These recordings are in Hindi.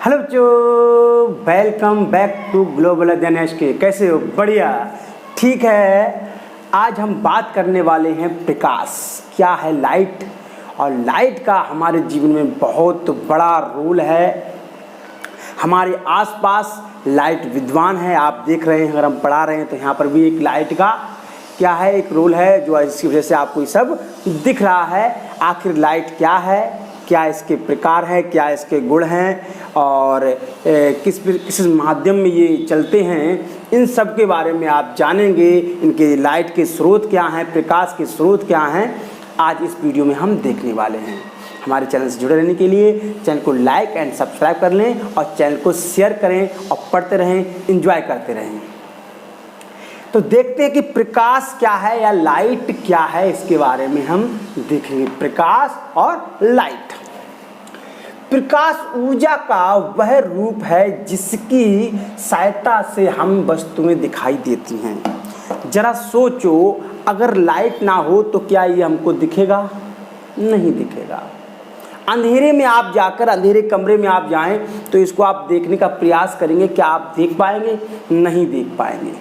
हेलो बच्चों, वेलकम बैक टू ग्लोबल अध्ययन के। कैसे हो? बढ़िया, ठीक है। आज हम बात करने वाले हैं प्रकाश, क्या है लाइट, और लाइट का हमारे जीवन में बहुत बड़ा रोल है। हमारे आसपास लाइट विद्वान है, आप देख रहे हैं, अगर हम पढ़ा रहे हैं तो यहाँ पर भी एक लाइट का क्या है, एक रोल है, जो इसकी वजह से आपको ये सब दिख रहा है। आखिर लाइट क्या है, क्या इसके प्रकार हैं, क्या इसके गुण हैं, और किस माध्यम में ये चलते हैं, इन सब के बारे में आप जानेंगे। इनके लाइट के स्रोत क्या हैं, प्रकाश के स्रोत क्या हैं, आज इस वीडियो में हम देखने वाले हैं। हमारे चैनल से जुड़े रहने के लिए चैनल को लाइक एंड सब्सक्राइब कर लें और चैनल को शेयर करें और पढ़ते रहें, एंजॉय करते रहें। तो देखते हैं कि प्रकाश क्या है या लाइट क्या है, इसके बारे में हम देखेंगे। प्रकाश और लाइट। प्रकाश ऊर्जा का वह रूप है जिसकी सहायता से हम वस्तुएं दिखाई देती हैं। जरा सोचो, अगर लाइट ना हो तो क्या ये हमको दिखेगा? नहीं दिखेगा। अंधेरे में आप जाकर, अंधेरे कमरे में आप जाएं तो इसको आप देखने का प्रयास करेंगे, क्या आप देख पाएंगे? नहीं देख पाएंगे।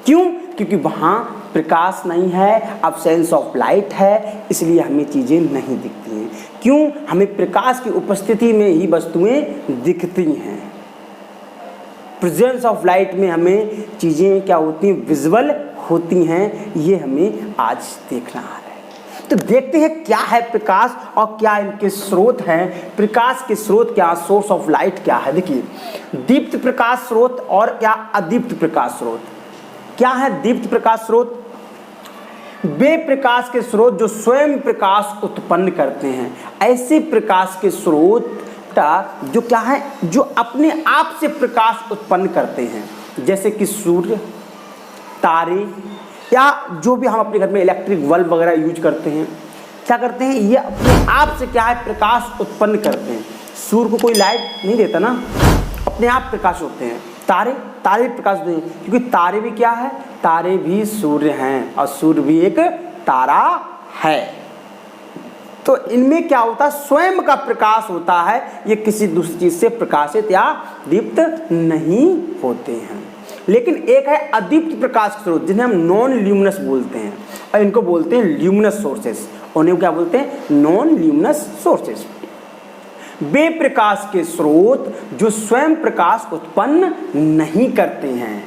क्यों? क्योंकि वहाँ प्रकाश नहीं है, अब्सेंस ऑफ लाइट है, इसलिए हमें चीज़ें नहीं दिखती हैं। क्यों? हमें प्रकाश की उपस्थिति में ही वस्तुएं दिखती हैं। प्रेजेंस ऑफ लाइट में हमें चीज़ें क्या होती हैं, विजुअल होती हैं। ये हमें आज देखना है। तो देखते हैं क्या है प्रकाश और क्या इनके स्रोत हैं। प्रकाश के स्रोत क्या, सोर्स ऑफ लाइट क्या है। देखिए, दीप्त प्रकाश स्रोत और क्या अदीप्त प्रकाश स्रोत। क्या है दीप्त प्रकाश स्रोत? वे प्रकाश के स्रोत जो स्वयं प्रकाश उत्पन्न करते हैं। ऐसे प्रकाश के स्रोत जो क्या है, जो अपने आप से प्रकाश उत्पन्न करते हैं, जैसे कि सूर्य, तारे, या जो भी हम अपने घर में इलेक्ट्रिक बल्ब वगैरह यूज करते हैं। क्या करते हैं? ये अपने आप से क्या है, प्रकाश उत्पन्न करते हैं। सूर्य को कोई लाइट नहीं देता ना, अपने आप प्रकाश होते हैं। तारे प्रकाश देते हैं, क्योंकि तारे भी क्या है, तारे भी सूर्य हैं और सूर्य भी एक तारा है। तो इनमें क्या होता है, स्वयं का प्रकाश होता है, ये किसी दूसरी चीज से प्रकाशित या दीप्त नहीं होते हैं। लेकिन एक है अदीप्त प्रकाश स्रोत, जिन्हें हम नॉन ल्यूमिनस बोलते हैं, और इनको बोलते हैं ल्यूमिनस सोर्सेस। उन्हें क्या बोलते हैं? Non luminous sources. वे प्रकाश के स्रोत जो स्वयं प्रकाश उत्पन्न नहीं करते हैं।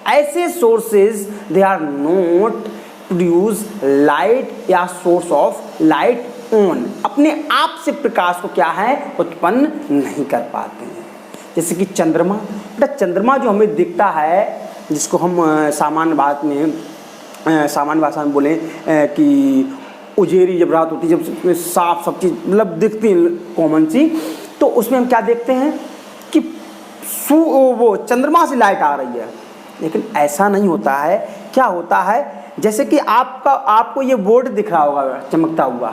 ऐसे sources they are not produce light या सोर्स ऑफ लाइट ऑन, अपने आप से प्रकाश को क्या है, उत्पन्न नहीं कर पाते हैं। जैसे कि चंद्रमा। बेटा, चंद्रमा जो हमें दिखता है, जिसको हम सामान्य भाषा में बोलें कि उजेरी जब रात होती है, जब उसमें साफ सब चीज़ मतलब दिखती है कॉमन सी, तो उसमें हम क्या देखते हैं कि वो चंद्रमा से लाइट आ रही है। लेकिन ऐसा नहीं होता है। क्या होता है, जैसे कि आपको ये बोर्ड दिख रहा होगा चमकता हुआ,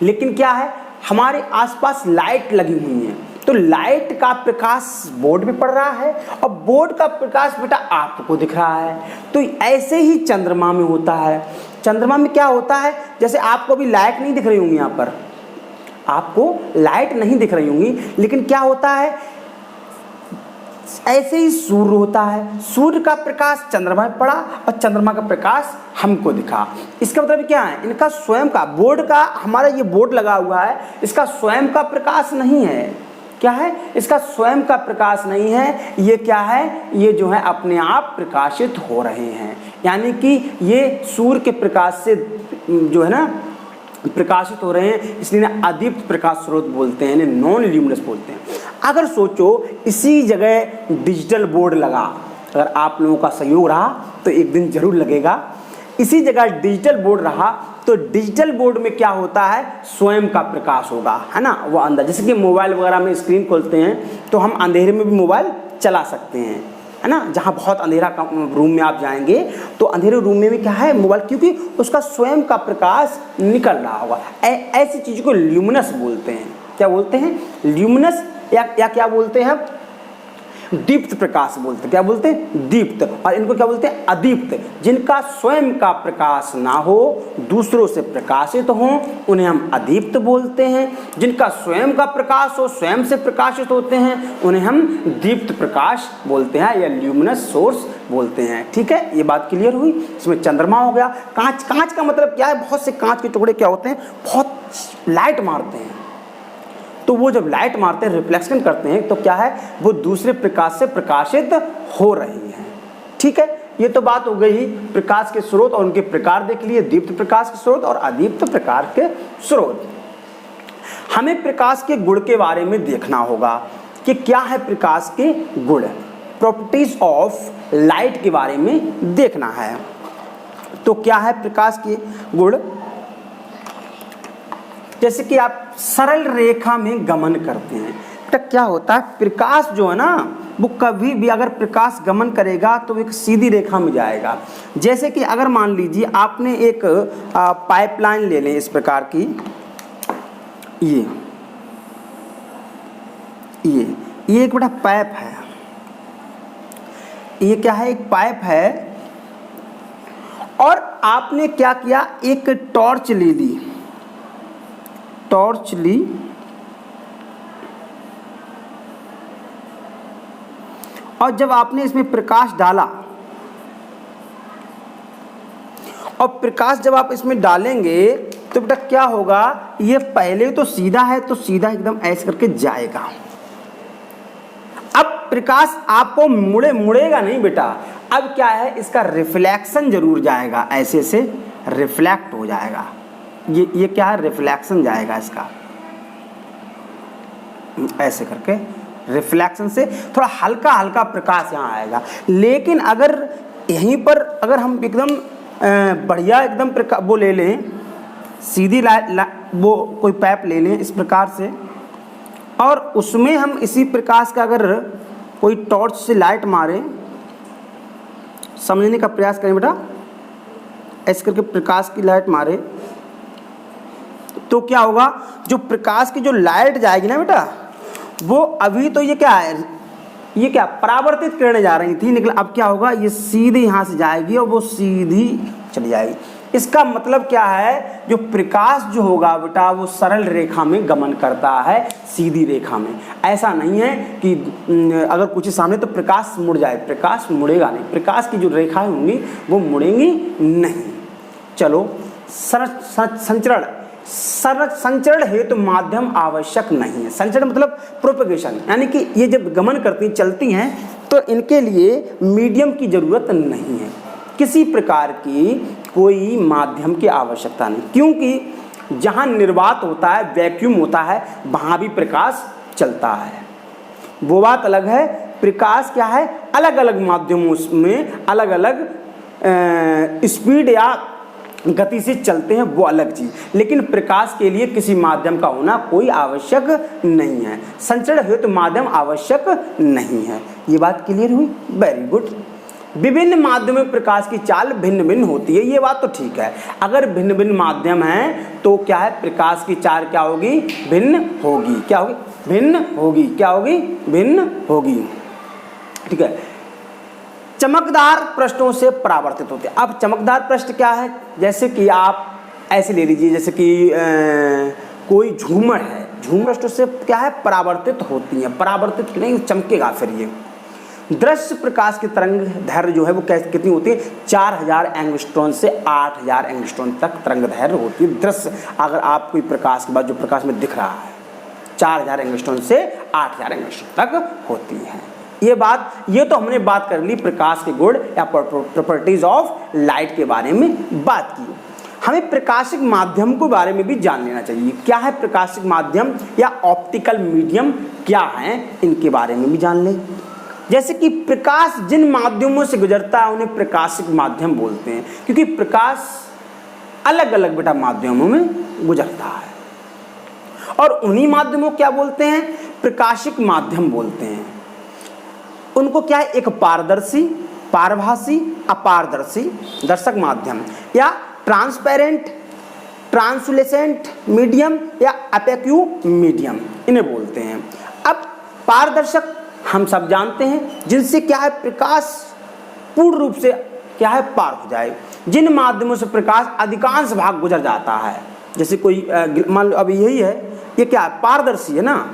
लेकिन क्या है, हमारे आसपास लाइट लगी हुई है, तो लाइट का प्रकाश बोर्ड पे पड़ रहा है और बोर्ड का प्रकाश बेटा आपको दिख रहा है। तो ऐसे ही चंद्रमा में होता है। चंद्रमा में क्या होता है, जैसे आपको भी लाइट नहीं दिख रही होंगी, यहाँ पर आपको लाइट नहीं दिख रही होंगी, लेकिन क्या होता है, ऐसे ही सूर्य होता है। सूर्य का प्रकाश चंद्रमा में पड़ा और चंद्रमा का प्रकाश हमको दिखा। इसका मतलब क्या है, इनका स्वयं का बोर्ड का, हमारा ये बोर्ड लगा हुआ है, इसका स्वयं का प्रकाश नहीं है। क्या है? इसका स्वयं का प्रकाश नहीं है। ये क्या है, ये जो है अपने आप प्रकाशित हो रहे हैं, यानी कि ये सूर्य के प्रकाश से जो है ना प्रकाशित हो रहे हैं, इसलिए ना अदीप्त प्रकाश स्रोत बोलते हैं, इन्हें नॉन ल्यूमिनस बोलते हैं। अगर सोचो इसी जगह डिजिटल बोर्ड लगा, अगर आप लोगों का सहयोग रहा तो एक दिन जरूर लगेगा। इसी जगह डिजिटल बोर्ड रहा तो डिजिटल बोर्ड में क्या होता है, स्वयं का प्रकाश होगा, है ना, वो अंदर। जैसे कि मोबाइल वगैरह में स्क्रीन खोलते हैं तो हम अंधेरे में भी मोबाइल चला सकते हैं, है ना। जहाँ बहुत अंधेरा रूम में आप जाएंगे तो अंधेरे रूम में भी क्या है, मोबाइल, क्योंकि उसका स्वयं का प्रकाश निकल रहा होगा। ऐसी चीज़ को ल्यूमिनस बोलते हैं। क्या बोलते हैं? ल्यूमिनस, या क्या बोलते हैं? दीप्त प्रकाश बोलते हैं। क्या बोलते हैं? दीप्त। और इनको क्या बोलते हैं? अदीप्त। जिनका स्वयं का प्रकाश ना हो, दूसरों से प्रकाशित हो, उन्हें हम अदीप्त बोलते हैं। जिनका स्वयं का प्रकाश हो, स्वयं से प्रकाशित होते हैं, उन्हें हम दीप्त प्रकाश बोलते हैं या ल्यूमिनस सोर्स बोलते हैं। ठीक है, ये बात क्लियर हुई। इसमें चंद्रमा हो गया। कांच, कांच का मतलब क्या है? बहुत से कांच के टुकड़े क्या होते हैं? बहुत लाइट मारते हैं, तो वो जब लाइट मारते हैं, रिफ्लेक्शन करते हैं, तो क्या है? वो दूसरे प्रकाश से प्रकाशित हो रही है। ठीक है, ये तो बात हो गई प्रकाश के स्रोत और उनके प्रकार देख लिए, दीप्त प्रकाश के स्रोत और अदीप्त प्रकार के स्रोत। हमें प्रकाश के गुण के बारे में देखना होगा कि क्या है प्रकाश के गुण। प्रॉपर्टीज ऑफ लाइट के बारे में देखना है। तो क्या है प्रकाश के गुण? जैसे कि आप सरल रेखा में गमन करते हैं, तो क्या होता है? प्रकाश जो है ना, वो कभी भी अगर प्रकाश गमन करेगा तो एक सीधी रेखा में जाएगा। जैसे कि अगर मान लीजिए आपने एक पाइपलाइन ले लें इस प्रकार की, ये एक बड़ा पाइप है। ये क्या है? एक पाइप है। और आपने क्या किया? एक टॉर्च ले ली, टॉर्च ली और जब आपने इसमें प्रकाश डाला, और प्रकाश जब आप इसमें डालेंगे तो बेटा क्या होगा? ये पहले तो सीधा है, तो सीधा एकदम ऐसे करके जाएगा। अब प्रकाश आपको मुड़ेगा नहीं बेटा। अब क्या है? इसका रिफ्लेक्शन जरूर जाएगा, ऐसे से रिफ्लेक्ट हो जाएगा। ये क्या है? रिफ्लेक्शन जाएगा इसका, ऐसे करके रिफ्लेक्शन से थोड़ा हल्का हल्का प्रकाश यहाँ आएगा। लेकिन अगर यहीं पर अगर हम एकदम बढ़िया एकदम वो ले लें, सीधी वो कोई पाइप ले लें इस प्रकार से, और उसमें हम इसी प्रकाश का अगर कोई टॉर्च से लाइट मारें, समझने का प्रयास करें बेटा, ऐसे करके प्रकाश की लाइट मारे, तो क्या होगा? जो प्रकाश की जो लाइट जाएगी ना बेटा, वो अभी तो ये क्या है? ये क्या परावर्तित किरणें जा रही थी, निकल अब क्या होगा? ये सीधे यहाँ से जाएगी और वो सीधी चली जाएगी। इसका मतलब क्या है? जो प्रकाश जो होगा बेटा, वो सरल रेखा में गमन करता है, सीधी रेखा में। ऐसा नहीं है कि अगर कुछ सामने तो प्रकाश मुड़ जाए, प्रकाश मुड़ेगा नहीं। प्रकाश की जो रेखाएं होंगी वो मुड़ेंगी नहीं। चलो, संचरण हेतु माध्यम आवश्यक नहीं है। संचरण मतलब प्रोपगेशन, यानी कि ये जब गमन करती चलती हैं तो इनके लिए मीडियम की जरूरत नहीं है, किसी प्रकार की कोई माध्यम की आवश्यकता नहीं, क्योंकि जहाँ निर्वात होता है, वैक्यूम होता है, वहाँ भी प्रकाश चलता है। वो बात अलग है। प्रकाश क्या है? अलग अलग माध्यमों में अलग अलग स्पीड या गति से चलते हैं, वो अलग चीज। लेकिन प्रकाश के लिए किसी माध्यम का होना कोई आवश्यक नहीं है। संचरण हेतु माध्यम आवश्यक नहीं है। ये बात क्लियर हुई? Very good. विभिन्न माध्यमों में प्रकाश की चाल भिन्न भिन्न होती है, ये बात तो ठीक है। अगर भिन्न भिन्न माध्यम हैं तो क्या है? प्रकाश की चाल क्या होगी? भिन्न होगी। क्या होगी? भिन्न होगी। क्या होगी? भिन्न होगी। ठीक है। चमकदार पृष्ठों से परावर्तित होते हैं। अब चमकदार पृष्ठ क्या है? जैसे कि आप ऐसे ले लीजिए, जैसे कि कोई झूमर है, झूमर पृष्ठों से क्या है? परावर्तित होती है। परावर्तित नहीं, चमकेगा। फिर ये दृश्य प्रकाश की तरंग दैर्घ्य जो है वो कैसे कितनी होती है? 4000 एंगस्ट्रॉन से 8000 एंगस्ट्रॉन तक तरंग दैर्घ्य होती है। दृश्य अगर आप कोई प्रकाश के बाद जो प्रकाश में दिख रहा है, 4000 एंगस्ट्रॉन से 8000 एंगस्ट्रॉन तक होती है। ये तो हमने बात कर ली प्रकाश के गुण या प्रॉपर्टीज ऑफ लाइट के बारे में बात की। हमें प्रकाशिक माध्यम के बारे में भी जान लेना चाहिए। क्या है प्रकाशिक माध्यम या ऑप्टिकल मीडियम क्या है, इनके बारे में भी जान लें। जैसे कि प्रकाश जिन माध्यमों से गुजरता है उन्हें प्रकाशिक माध्यम बोलते हैं, क्योंकि प्रकाश अलग अलग बेटा माध्यमों में गुजरता है, और उन्हीं माध्यमों को क्या बोलते हैं? प्रकाशिक माध्यम बोलते हैं। उनको क्या है? एक पारदर्शी, पारभासी, अपारदर्शी दर्शक माध्यम, या ट्रांसपेरेंट, ट्रांसलूसेंट मीडियम, या अपेक्यू मीडियम, इन्हें बोलते हैं। अब पारदर्शक हम सब जानते हैं, जिनसे क्या है प्रकाश पूर्ण रूप से क्या है पार हो जाए। जिन माध्यमों से प्रकाश अधिकांश भाग गुजर जाता है, जैसे कोई मान लो अभी यही है, ये क्या है पारदर्शी है ना,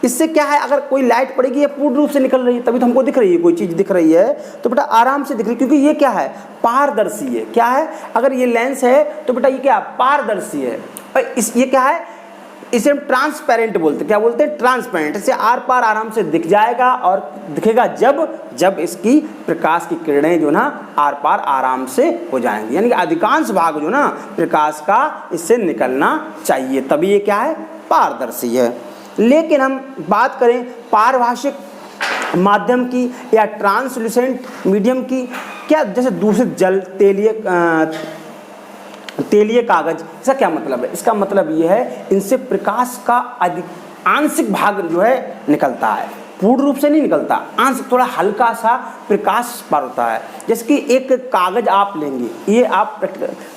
इससे क्या है अगर कोई लाइट पड़ेगी ये पूर्ण रूप से निकल रही है, तभी तो हमको दिख रही है, कोई चीज़ दिख रही है तो बेटा आराम से दिख रही है, क्योंकि ये क्या है पारदर्शी है। क्या है, अगर ये लेंस है तो बेटा ये क्या पारदर्शी है। और ये क्या है, इसे हम ट्रांसपेरेंट बोलते हैं। क्या बोलते हैं, ट्रांसपेरेंट। इससे आर पार आराम से दिख जाएगा, और दिखेगा जब इसकी प्रकाश की किरणें जो ना आर पार आराम से हो जाएंगी, यानी कि अधिकांश भाग जो ना प्रकाश का इससे निकलना चाहिए, तभी ये क्या है पारदर्शी है। लेकिन हम बात करें पारभाषिक माध्यम की या ट्रांसल्यूसेंट मीडियम की, क्या जैसे दूषित जल, तेलीय कागज, इसका क्या मतलब है? इसका मतलब ये है इनसे प्रकाश का आंशिक भाग जो है निकलता है, पूर्ण रूप से नहीं निकलता, आंशिक थोड़ा हल्का सा प्रकाश पार होता है। जैसे कि एक कागज आप लेंगे, ये आप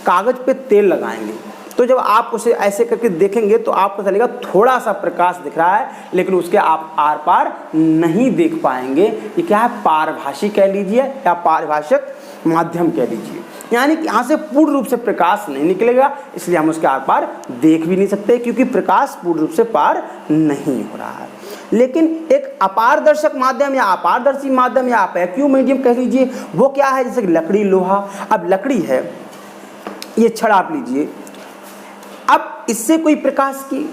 कागज पे तेल लगाएंगे, तो जब आप उसे ऐसे करके देखेंगे तो आपको चलेगा थोड़ा सा प्रकाश दिख रहा है, लेकिन उसके आप आर पार नहीं देख पाएंगे। ये क्या है, पारभाषी कह लीजिए या पारभाषिक माध्यम कह लीजिए, यानी कि यहाँ से पूर्ण रूप से प्रकाश नहीं निकलेगा, इसलिए हम उसके आर पार देख भी नहीं सकते, क्योंकि प्रकाश पूर्ण रूप से पार नहीं हो रहा है। लेकिन एक अपारदर्शक माध्यम या अपारदर्शी माध्यम या वैक्यूम मीडियम कह लीजिए, वो क्या है, जैसे कि लकड़ी, लोहा। अब लकड़ी है, ये छड़ आप लीजिए, अब इससे कोई प्रकाश की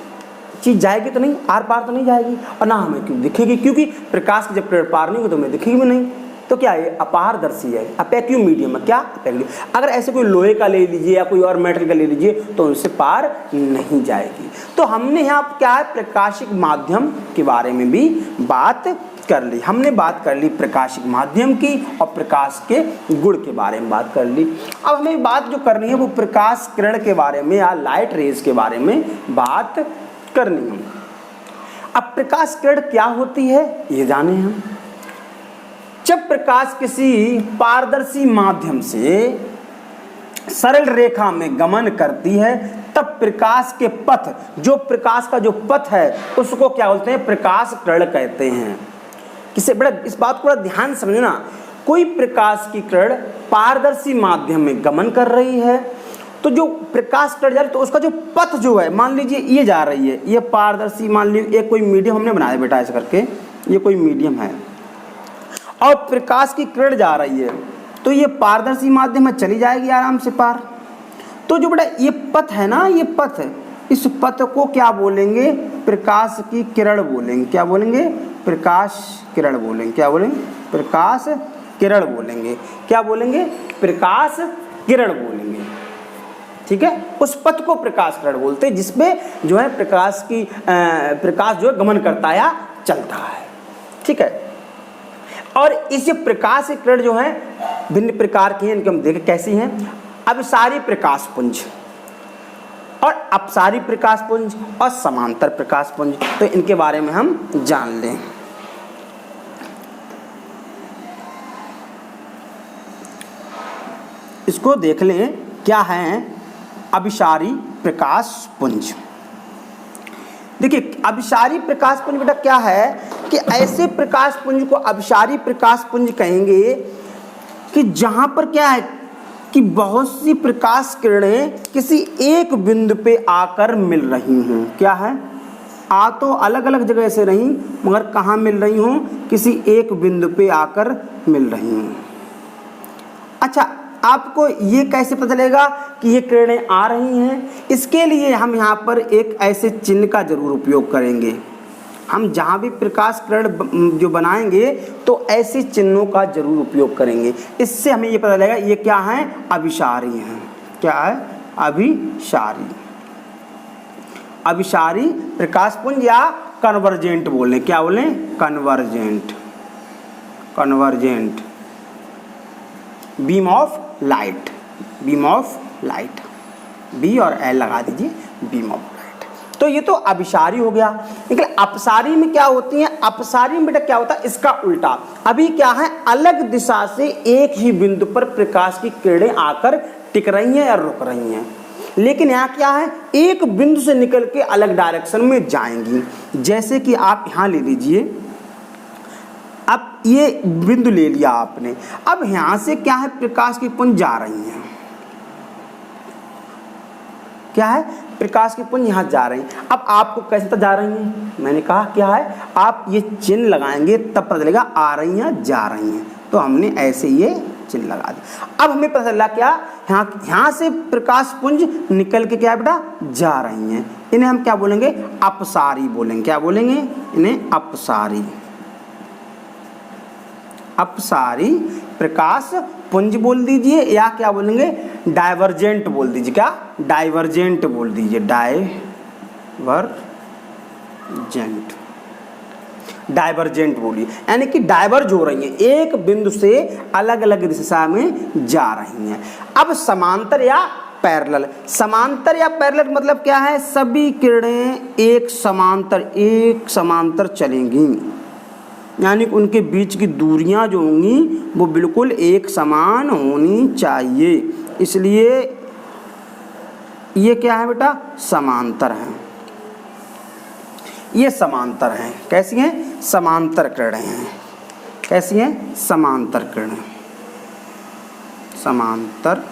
चीज जाएगी तो नहीं, आर पार तो नहीं जाएगी, और ना हमें क्यों दिखेगी, क्योंकि प्रकाश की जब किरण पार नहीं होगी तो हमें दिखेगी भी नहीं। तो क्या है, अपारदर्शी है, अपैक्यूम मीडियम है। क्या अपैक्यूम, अगर ऐसे कोई लोहे का ले लीजिए या कोई और मेटल का ले लीजिए तो उनसे पार नहीं जाएगी। तो हमने यहाँ क्या है प्रकाशिक माध्यम के बारे में भी बात कर ली, हमने बात कर ली प्रकाशिक माध्यम की और प्रकाश के गुण के बारे में बात कर ली। अब हमें बात जो करनी है वो प्रकाश किरण के बारे में या लाइट रेज के बारे में बात करनी है। अब प्रकाश किरण क्या होती है ये जाने हम। जब प्रकाश किसी पारदर्शी माध्यम से सरल रेखा में गमन करती है तब प्रकाश के पथ, जो प्रकाश का जो पथ है उसको क्या बोलते हैं, प्रकाश किरण कहते हैं। किसे बड़ा इस बात को बड़ा ध्यान समझना, कोई प्रकाश की किरण पारदर्शी माध्यम में गमन कर रही है तो जो प्रकाश किरण जा रही है तो उसका जो पथ जो है, मान लीजिए ये जा रही है, ये पारदर्शी, मान लीजिए ये कोई मीडियम हमने बनाया बेटा ऐसे करके, ये कोई मीडियम है और प्रकाश की किरण जा रही है तो ये पारदर्शी माध्यम में चली जाएगी आराम से पार। तो जो बेटा ये पथ है ना, ये पथ, इस पथ को क्या बोलेंगे, प्रकाश की किरण बोलेंगे। क्या बोलेंगे, प्रकाश किरण बोलेंगे। क्या बोलेंगे, प्रकाश किरण बोलेंगे। क्या बोलेंगे, प्रकाश किरण बोलेंगे। ठीक है, उस पथ को प्रकाश किरण बोलते हैं जिसमें जो है प्रकाश जो है गमन करता है या चलता है। ठीक है, और इस प्रकाश की किरण जो है भिन्न प्रकार की हैं, इनके हम देखें कैसी हैं। अभिसारी प्रकाश पुंज और अपसारी प्रकाश पुंज और समांतर प्रकाश पुंज, तो इनके बारे में हम जान लें। इसको देख लें क्या है अभिसारी प्रकाश पुंज। देखिए अभिसारी प्रकाश पुंज बेटा क्या है कि ऐसे प्रकाश पुंज को अभिसारी प्रकाश पुंज कहेंगे कि जहां पर क्या है कि बहुत सी प्रकाश किरणें किसी एक बिंदु पे आकर मिल रही हूं। क्या है, आ तो अलग अलग जगह से रही मगर कहाँ मिल रही हूं, किसी एक बिंदु पे आकर मिल रही हूं। अच्छा, आपको ये कैसे पता चलेगा कि ये किरणें आ रही हैं? इसके लिए हम यहाँ पर एक ऐसे चिन्ह का जरूर उपयोग करेंगे। हम जहाँ भी प्रकाश किरण जो बनाएंगे तो ऐसे चिन्हों का जरूर उपयोग करेंगे। इससे हमें ये पता लगेगा ये क्या है, अभिसारी हैं। क्या है, अभिसारी। अभिसारी प्रकाश पुंज या कन्वर्जेंट बोलें। क्या बोलें, convergent. Convergent beam of light. Beam of light, B और एल लगा दीजिए, बीम ऑफ लाइट। तो ये तो अभिसारी हो गया। लेकिन अपसारी में क्या होती है, अपसारी में बेटा क्या होता है, इसका उल्टा। अभी क्या है, अलग दिशा से एक ही बिंदु पर प्रकाश की किरणें आकर टिक रही हैं या रुक रही हैं, लेकिन यहाँ क्या है, एक बिंदु से निकल के अलग डायरेक्शन में जाएंगी। जैसे कि आप यहाँ ले लीजिए, ये बिंदु ले लिया आपने। अब यहाँ से क्या है, प्रकाश की पुंज जा रही हैं, क्या है, प्रकाश की पुंज यहाँ जा रही हैं। अब आपको कैसे पता जा रही हैं, मैंने कहा क्या है, आप ये चिन्ह लगाएंगे तब पता चलेगा आ रही हैं जा रही हैं, तो हमने ऐसे ये चिन्ह लगा दिया। अब हमें पता चला क्या, यहाँ से प्रकाश पुंज निकल के क्या बेटा जा रही हैं, इन्हें हम क्या बोलेंगे, अपसारी बोलेंगे। क्या बोलेंगे, इन्हें अपसारी, अपसारी प्रकाश पुंज बोल दीजिए, या क्या बोलेंगे, डाइवर्जेंट बोल दीजिए। क्या, डाइवर्जेंट बोल दीजिए, डाइवर्जेंट, डाइवर्जेंट बोलिए, यानी कि डाइवर्ज हो रही हैं, एक बिंदु से अलग अलग दिशा में जा रही हैं। अब समांतर या पैरेलल, समांतर या पैरेलल मतलब क्या है, सभी किरणें एक समांतर चलेंगी, यानी कि उनके बीच की दूरियां जो होंगी वो बिल्कुल एक समान होनी चाहिए, इसलिए ये क्या है बेटा, समांतर हैं, ये समांतर हैं। कैसी हैं, समांतर किरणें हैं। कैसी हैं, समांतर किरणें, समांतर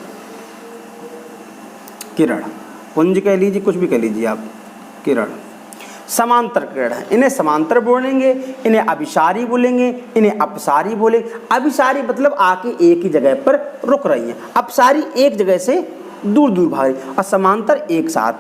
किरण, पुंज कह लीजिए, कुछ भी कह लीजिए आप, किरण, समांतर किरण है। इन्हें समांतर बोलेंगे, इन्हें अभिसारी बोलेंगे, इन्हें अपसारी बोलेंगे। अभिसारी मतलब आके एक ही जगह पर रुक रही हैं, अपसारी एक जगह से दूर दूर भाग रही, और समांतर एक साथ।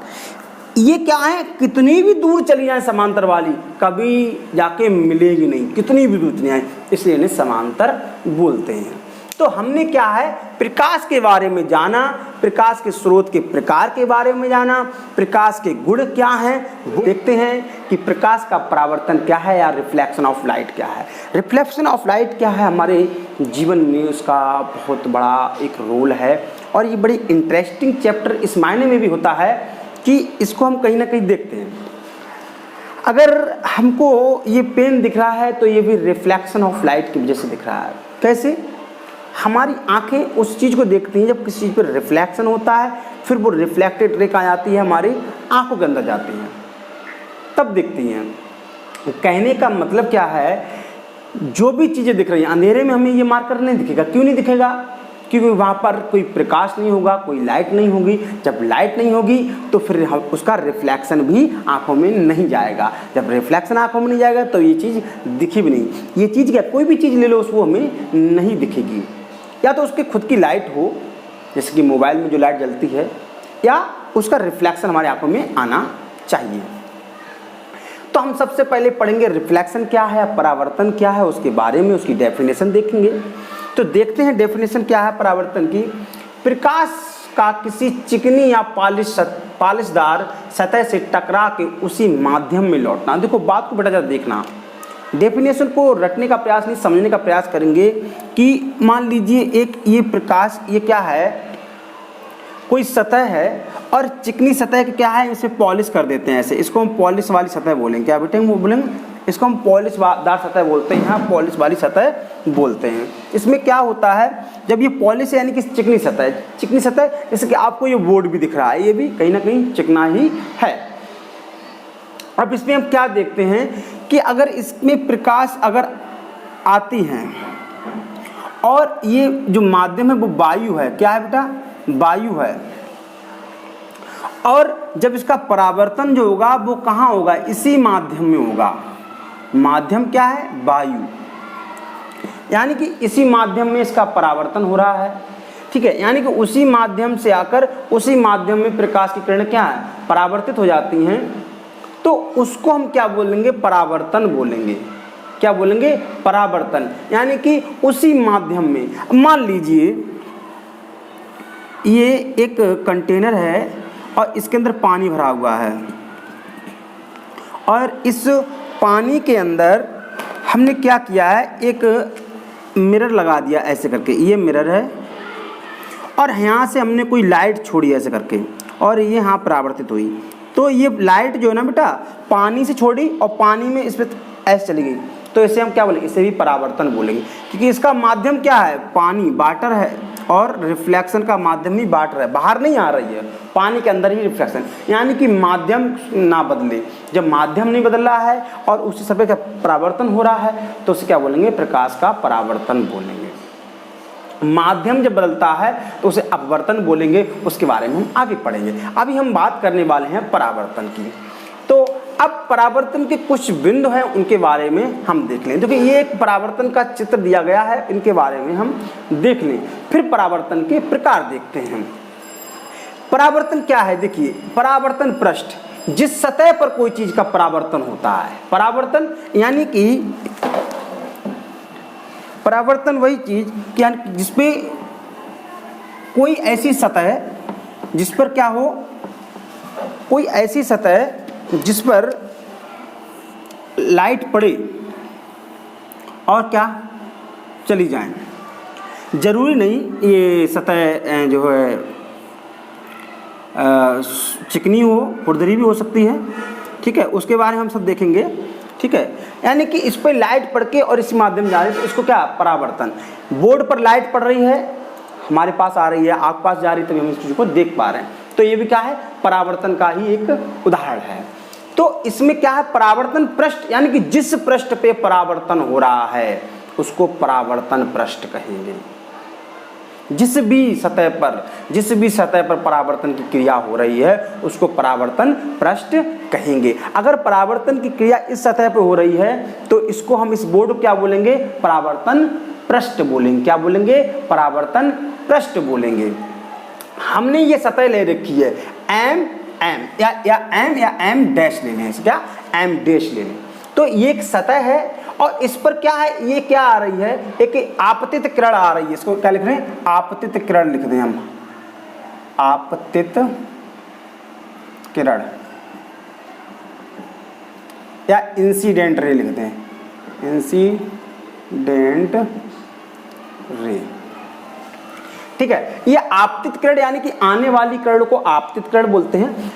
ये क्या है, कितनी भी दूर चली जाए समांतर वाली, कभी जाके मिलेगी नहीं, कितनी भी दूर चली जाए, इसलिए इन्हें समांतर बोलते हैं। तो हमने क्या है, प्रकाश के बारे में जाना, प्रकाश के स्रोत के प्रकार के बारे में जाना, प्रकाश के गुण क्या हैं, देखते हैं कि प्रकाश का परावर्तन क्या है या रिफ्लेक्शन ऑफ लाइट क्या है। रिफ्लेक्शन ऑफ लाइट क्या है, हमारे जीवन में उसका बहुत बड़ा एक रोल है, और ये बड़ी इंटरेस्टिंग चैप्टर इस मायने में भी होता है कि इसको हम कहीं ना कहीं देखते हैं। अगर हमको ये पेन दिख रहा है तो ये भी रिफ्लेक्शन ऑफ लाइट की वजह से दिख रहा है। कैसे, हमारी आंखें उस चीज़ को देखती हैं जब किसी चीज़ पर रिफ्लेक्शन होता है, फिर वो रिफ्लेक्टेड रे कहाँ जाती है, हमारी आंखों के अंदर जाती हैं, तब दिखती हैं। कहने का मतलब क्या है, जो भी चीज़ें दिख रही हैं अंधेरे में हमें ये मार्कर नहीं दिखेगा। क्यों नहीं दिखेगा, क्योंकि वहाँ पर कोई प्रकाश नहीं होगा, कोई लाइट नहीं होगी। जब लाइट नहीं होगी तो फिर उसका रिफ्लेक्शन भी आंखों में नहीं जाएगा। जब रिफ्लेक्शन आंखों में नहीं जाएगा तो ये चीज़ दिखी भी नहीं। ये चीज़ क्या, कोई भी चीज़ ले लो उसको हमें नहीं दिखेगी, या तो उसकी खुद की लाइट हो, जैसे कि मोबाइल में जो लाइट जलती है, या उसका रिफ्लेक्शन हमारे आंखों में आना चाहिए। तो हम सबसे पहले पढ़ेंगे रिफ्लेक्शन क्या है, परावर्तन क्या है, उसके बारे में उसकी डेफिनेशन देखेंगे। तो देखते हैं डेफिनेशन क्या है परावर्तन की। प्रकाश का किसी चिकनी या पॉलिशदार सतह से टकरा के उसी माध्यम में लौटना। देखो बात को बेटा ज़रा देखना, डेफिनेशन को रटने का प्रयास नहीं, समझने का प्रयास करेंगे कि मान लीजिए एक ये प्रकाश, ये क्या है, कोई सतह है और चिकनी सतह क्या है, इसे पॉलिश कर देते हैं ऐसे, इसको हम पॉलिश वाली सतह बोलेंगे। क्या बेटे वो बोलेंगे, इसको हम पॉलिशदार सतह बोलते हैं, यहाँ पॉलिश वाली सतह बोलते हैं। इसमें क्या होता है, जब ये पॉलिश यानी कि चिकनी सतह, चिकनी सतह, जैसे कि आपको ये बोर्ड भी दिख रहा है, ये भी कहीं ना कहीं चिकना ही है। अब इसमें हम क्या देखते हैं कि अगर इसमें प्रकाश अगर आती है और ये जो माध्यम है वो वायु है, क्या है बेटा, वायु है, और जब इसका परावर्तन जो होगा वो कहाँ होगा, इसी माध्यम में होगा। माध्यम क्या है, वायु, यानी कि इसी माध्यम में इसका परावर्तन हो रहा है, ठीक है, यानी कि उसी माध्यम से आकर उसी माध्यम में प्रकाश की किरणें क्या है, परावर्तित हो जाती हैं। तो उसको हम क्या बोलेंगे, परावर्तन बोलेंगे। क्या बोलेंगे, परावर्तन, यानी कि उसी माध्यम में। मान लीजिए ये एक कंटेनर है और इसके अंदर पानी भरा हुआ है, और इस पानी के अंदर हमने क्या किया है, एक मिरर लगा दिया ऐसे करके, ये मिरर है, और यहाँ से हमने कोई लाइट छोड़ी ऐसे करके, और ये यहाँ परावर्तित हुई। तो ये लाइट जो है ना बेटा, पानी से छोड़ी और पानी में इस पर ऐसे चली गई, तो इसे हम क्या बोलेंगे, इसे भी परावर्तन बोलेंगे, क्योंकि इसका माध्यम क्या है, पानी, वाटर है, और रिफ्लेक्शन का माध्यम ही बांट रहा है, बाहर नहीं आ रही है, पानी के अंदर ही रिफ्लेक्शन, यानी कि माध्यम ना बदले। जब माध्यम नहीं बदल रहा है और उसी समय का परावर्तन हो रहा है तो उसे क्या बोलेंगे, प्रकाश का परावर्तन बोलेंगे। माध्यम जब बदलता है तो उसे अपवर्तन बोलेंगे, उसके बारे में हम आगे पढ़ेंगे। अभी हम बात करने वाले हैं परावर्तन की। तो अब परावर्तन के कुछ बिंदु हैं, उनके बारे में हम देख लें। देखिए ये एक परावर्तन का चित्र दिया गया है, इनके बारे में हम देख लें, फिर परावर्तन के प्रकार देखते हैं। परावर्तन क्या है, देखिए परावर्तन पृष्ठ, जिस सतह पर कोई चीज का परावर्तन होता है। परावर्तन यानी कि परावर्तन वही चीज क्या जिसपे कोई ऐसी सतह जिस पर क्या हो, कोई ऐसी सतह जिस पर लाइट पड़े और क्या चली जाए। जरूरी नहीं ये सतह जो है चिकनी हो, खुरदरी भी हो सकती है, ठीक है, उसके बारे में हम सब देखेंगे, ठीक है। यानी कि इस पर लाइट पड़ के और इस माध्यम जा रही है तो इसको क्या, परावर्तन। बोर्ड पर लाइट पड़ रही है, हमारे पास आ रही है, आपके पास जा रही है, तभी हम इस चीज को देख पा रहे हैं, तो ये भी क्या है, परावर्तन का ही एक उदाहरण है। तो इसमें क्या है, परावर्तन पृष्ठ, यानी कि जिस पृष्ठ पे परावर्तन हो रहा है उसको परावर्तन पृष्ठ कहेंगे। जिस भी सतह पर परावर्तन की क्रिया हो रही है उसको परावर्तन पृष्ठ कहेंगे। अगर परावर्तन की क्रिया इस सतह पर हो रही है तो इसको हम, इस बोर्ड को क्या बोलेंगे, परावर्तन पृष्ठ बोलेंगे। क्या बोलेंगे, परावर्तन पृष्ठ बोलेंगे। हमने ये सतह ले रखी है एम या एम डैश लेने हैं, क्या, एम डैश लेने। तो ये एक सतह है और इस पर क्या है, ये क्या आ रही है, एक आपतित किरण आ रही है। इसको क्या लिख रहे हैं, आपतित किरण लिख दें हम, आपतित किरण, या इंसिडेंट रे लिख दें, इंसिडेंट रे, ठीक है। ये आपतित किरण यानी कि आने वाली किरण को आपतित किरण बोलते हैं,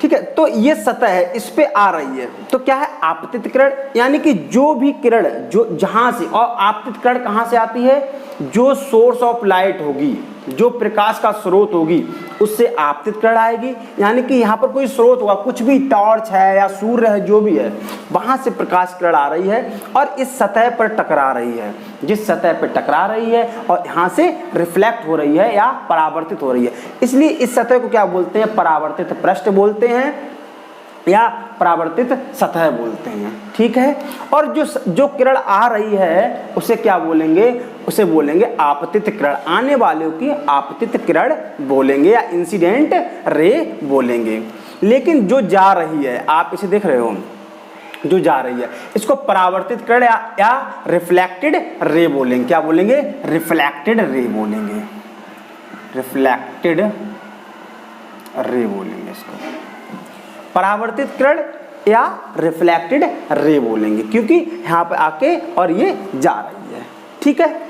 ठीक है। तो ये सतह है, इस पे आ रही है तो क्या है, आपतित किरण, यानी कि जो भी किरण जो जहां से, और आपतित किरण कहां से आती है, जो सोर्स ऑफ लाइट होगी, जो प्रकाश का स्रोत होगी उससे आपतित किरण आएगी। यानी कि यहाँ पर कोई स्रोत होगा, कुछ भी टॉर्च है या सूर्य है, जो भी है, वहां से प्रकाश किरण आ रही है और इस सतह पर टकरा रही है। जिस सतह पर टकरा रही है और यहाँ से रिफ्लेक्ट हो रही है या परावर्तित हो रही है, इसलिए इस सतह को क्या बोलते हैं, परावर्तित पृष्ठ बोलते हैं या परावर्तित सतह बोलते हैं, ठीक है। और जो किरण आ रही है उसे क्या बोलेंगे, उसे बोलेंगे आपतित किरण। आने वाले की आपतित किरण बोलेंगे या इंसिडेंट रे बोलेंगे। लेकिन जो जा रही है, आप इसे देख रहे हो, जो जा रही है इसको परावर्तित किरण या रिफ्लेक्टेड रे बोलेंगे। क्या बोलेंगे, रिफ्लेक्टेड रे बोलेंगे, रिफ्लेक्टेड रे बोलेंगे इसको, परावर्तित किरण या रिफ्लेक्टेड रे बोलेंगे, क्योंकि यहाँ पे आके और ये जा रही है, ठीक है।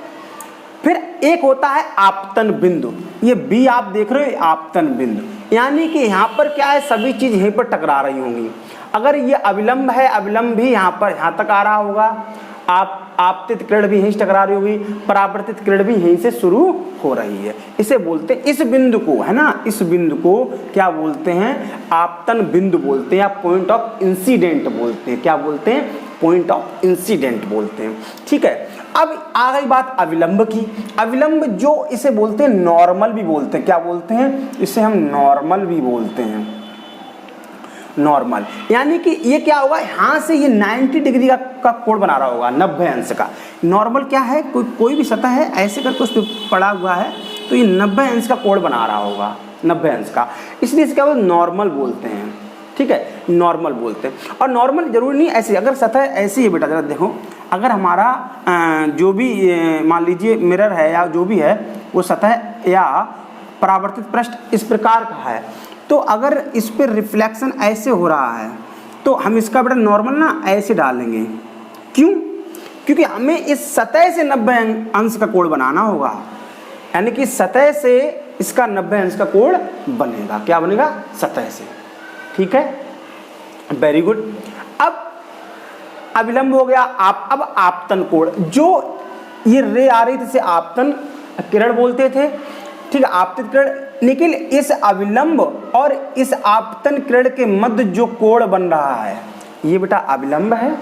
फिर एक होता है आपतन बिंदु, ये बी आप देख रहे हो, आपतन बिंदु, यानी कि यहाँ पर क्या है, सभी चीज यहीं पर टकरा रही होंगी। अगर ये अविलंब है, अविलंब भी यहाँ तक आ रहा होगा, आपतित किरण भी यहीं से टकरा रही होगी, परावर्तित किरण भी यहीं से शुरू हो रही है। इसे बोलते हैं, इस बिंदु को, है ना, इस बिंदु को क्या बोलते हैं, आपतन बिंदु बोलते हैं या पॉइंट ऑफ इंसिडेंट बोलते हैं। क्या बोलते हैं, पॉइंट ऑफ इंसिडेंट बोलते हैं, ठीक है। अब आ गई बात अविलंब की। अविलंब जो इसे बोलते हैं नॉर्मल भी बोलते हैं। क्या बोलते हैं, इसे हम नॉर्मल भी बोलते हैं, नॉर्मल। यानी कि ये क्या होगा, यहाँ से ये 90 डिग्री का कोण बना रहा होगा, 90 अंश का। नॉर्मल क्या है, कोई भी सतह है, ऐसे करके उस पर पड़ा हुआ है तो ये 90 अंश का कोण बना रहा होगा, 90 अंश का, इसलिए इसका वो नॉर्मल बोलते हैं, ठीक है, नॉर्मल बोलते हैं। और नॉर्मल जरूरी नहीं ऐसी, अगर सतह ऐसी है बेटा, जरा देखो, अगर हमारा जो भी मान लीजिए मिरर है या जो भी है वो सतह या परावर्तित पृष्ठ इस प्रकार का है, तो अगर इस पर रिफ्लेक्शन ऐसे हो रहा है तो हम इसका बेटा नॉर्मल ना ऐसे डालेंगे। क्यों, क्योंकि हमें इस सतह से 90 अंश का कोण बनाना होगा, यानी कि सतह से इसका 90 अंश का कोण बनेगा। क्या बनेगा, सतह से, ठीक है, वेरी गुड। अब अविलंब हो गया, अब आपतन कोण, जो ये रे आ रही थी इसे आपतन किरण बोलते थे, ठीक है, आपतित किरण। लेकिन इस अविलंब और इस आपतन किरण के मध्य जो कोण बन रहा है ये बेटा अविलंब है,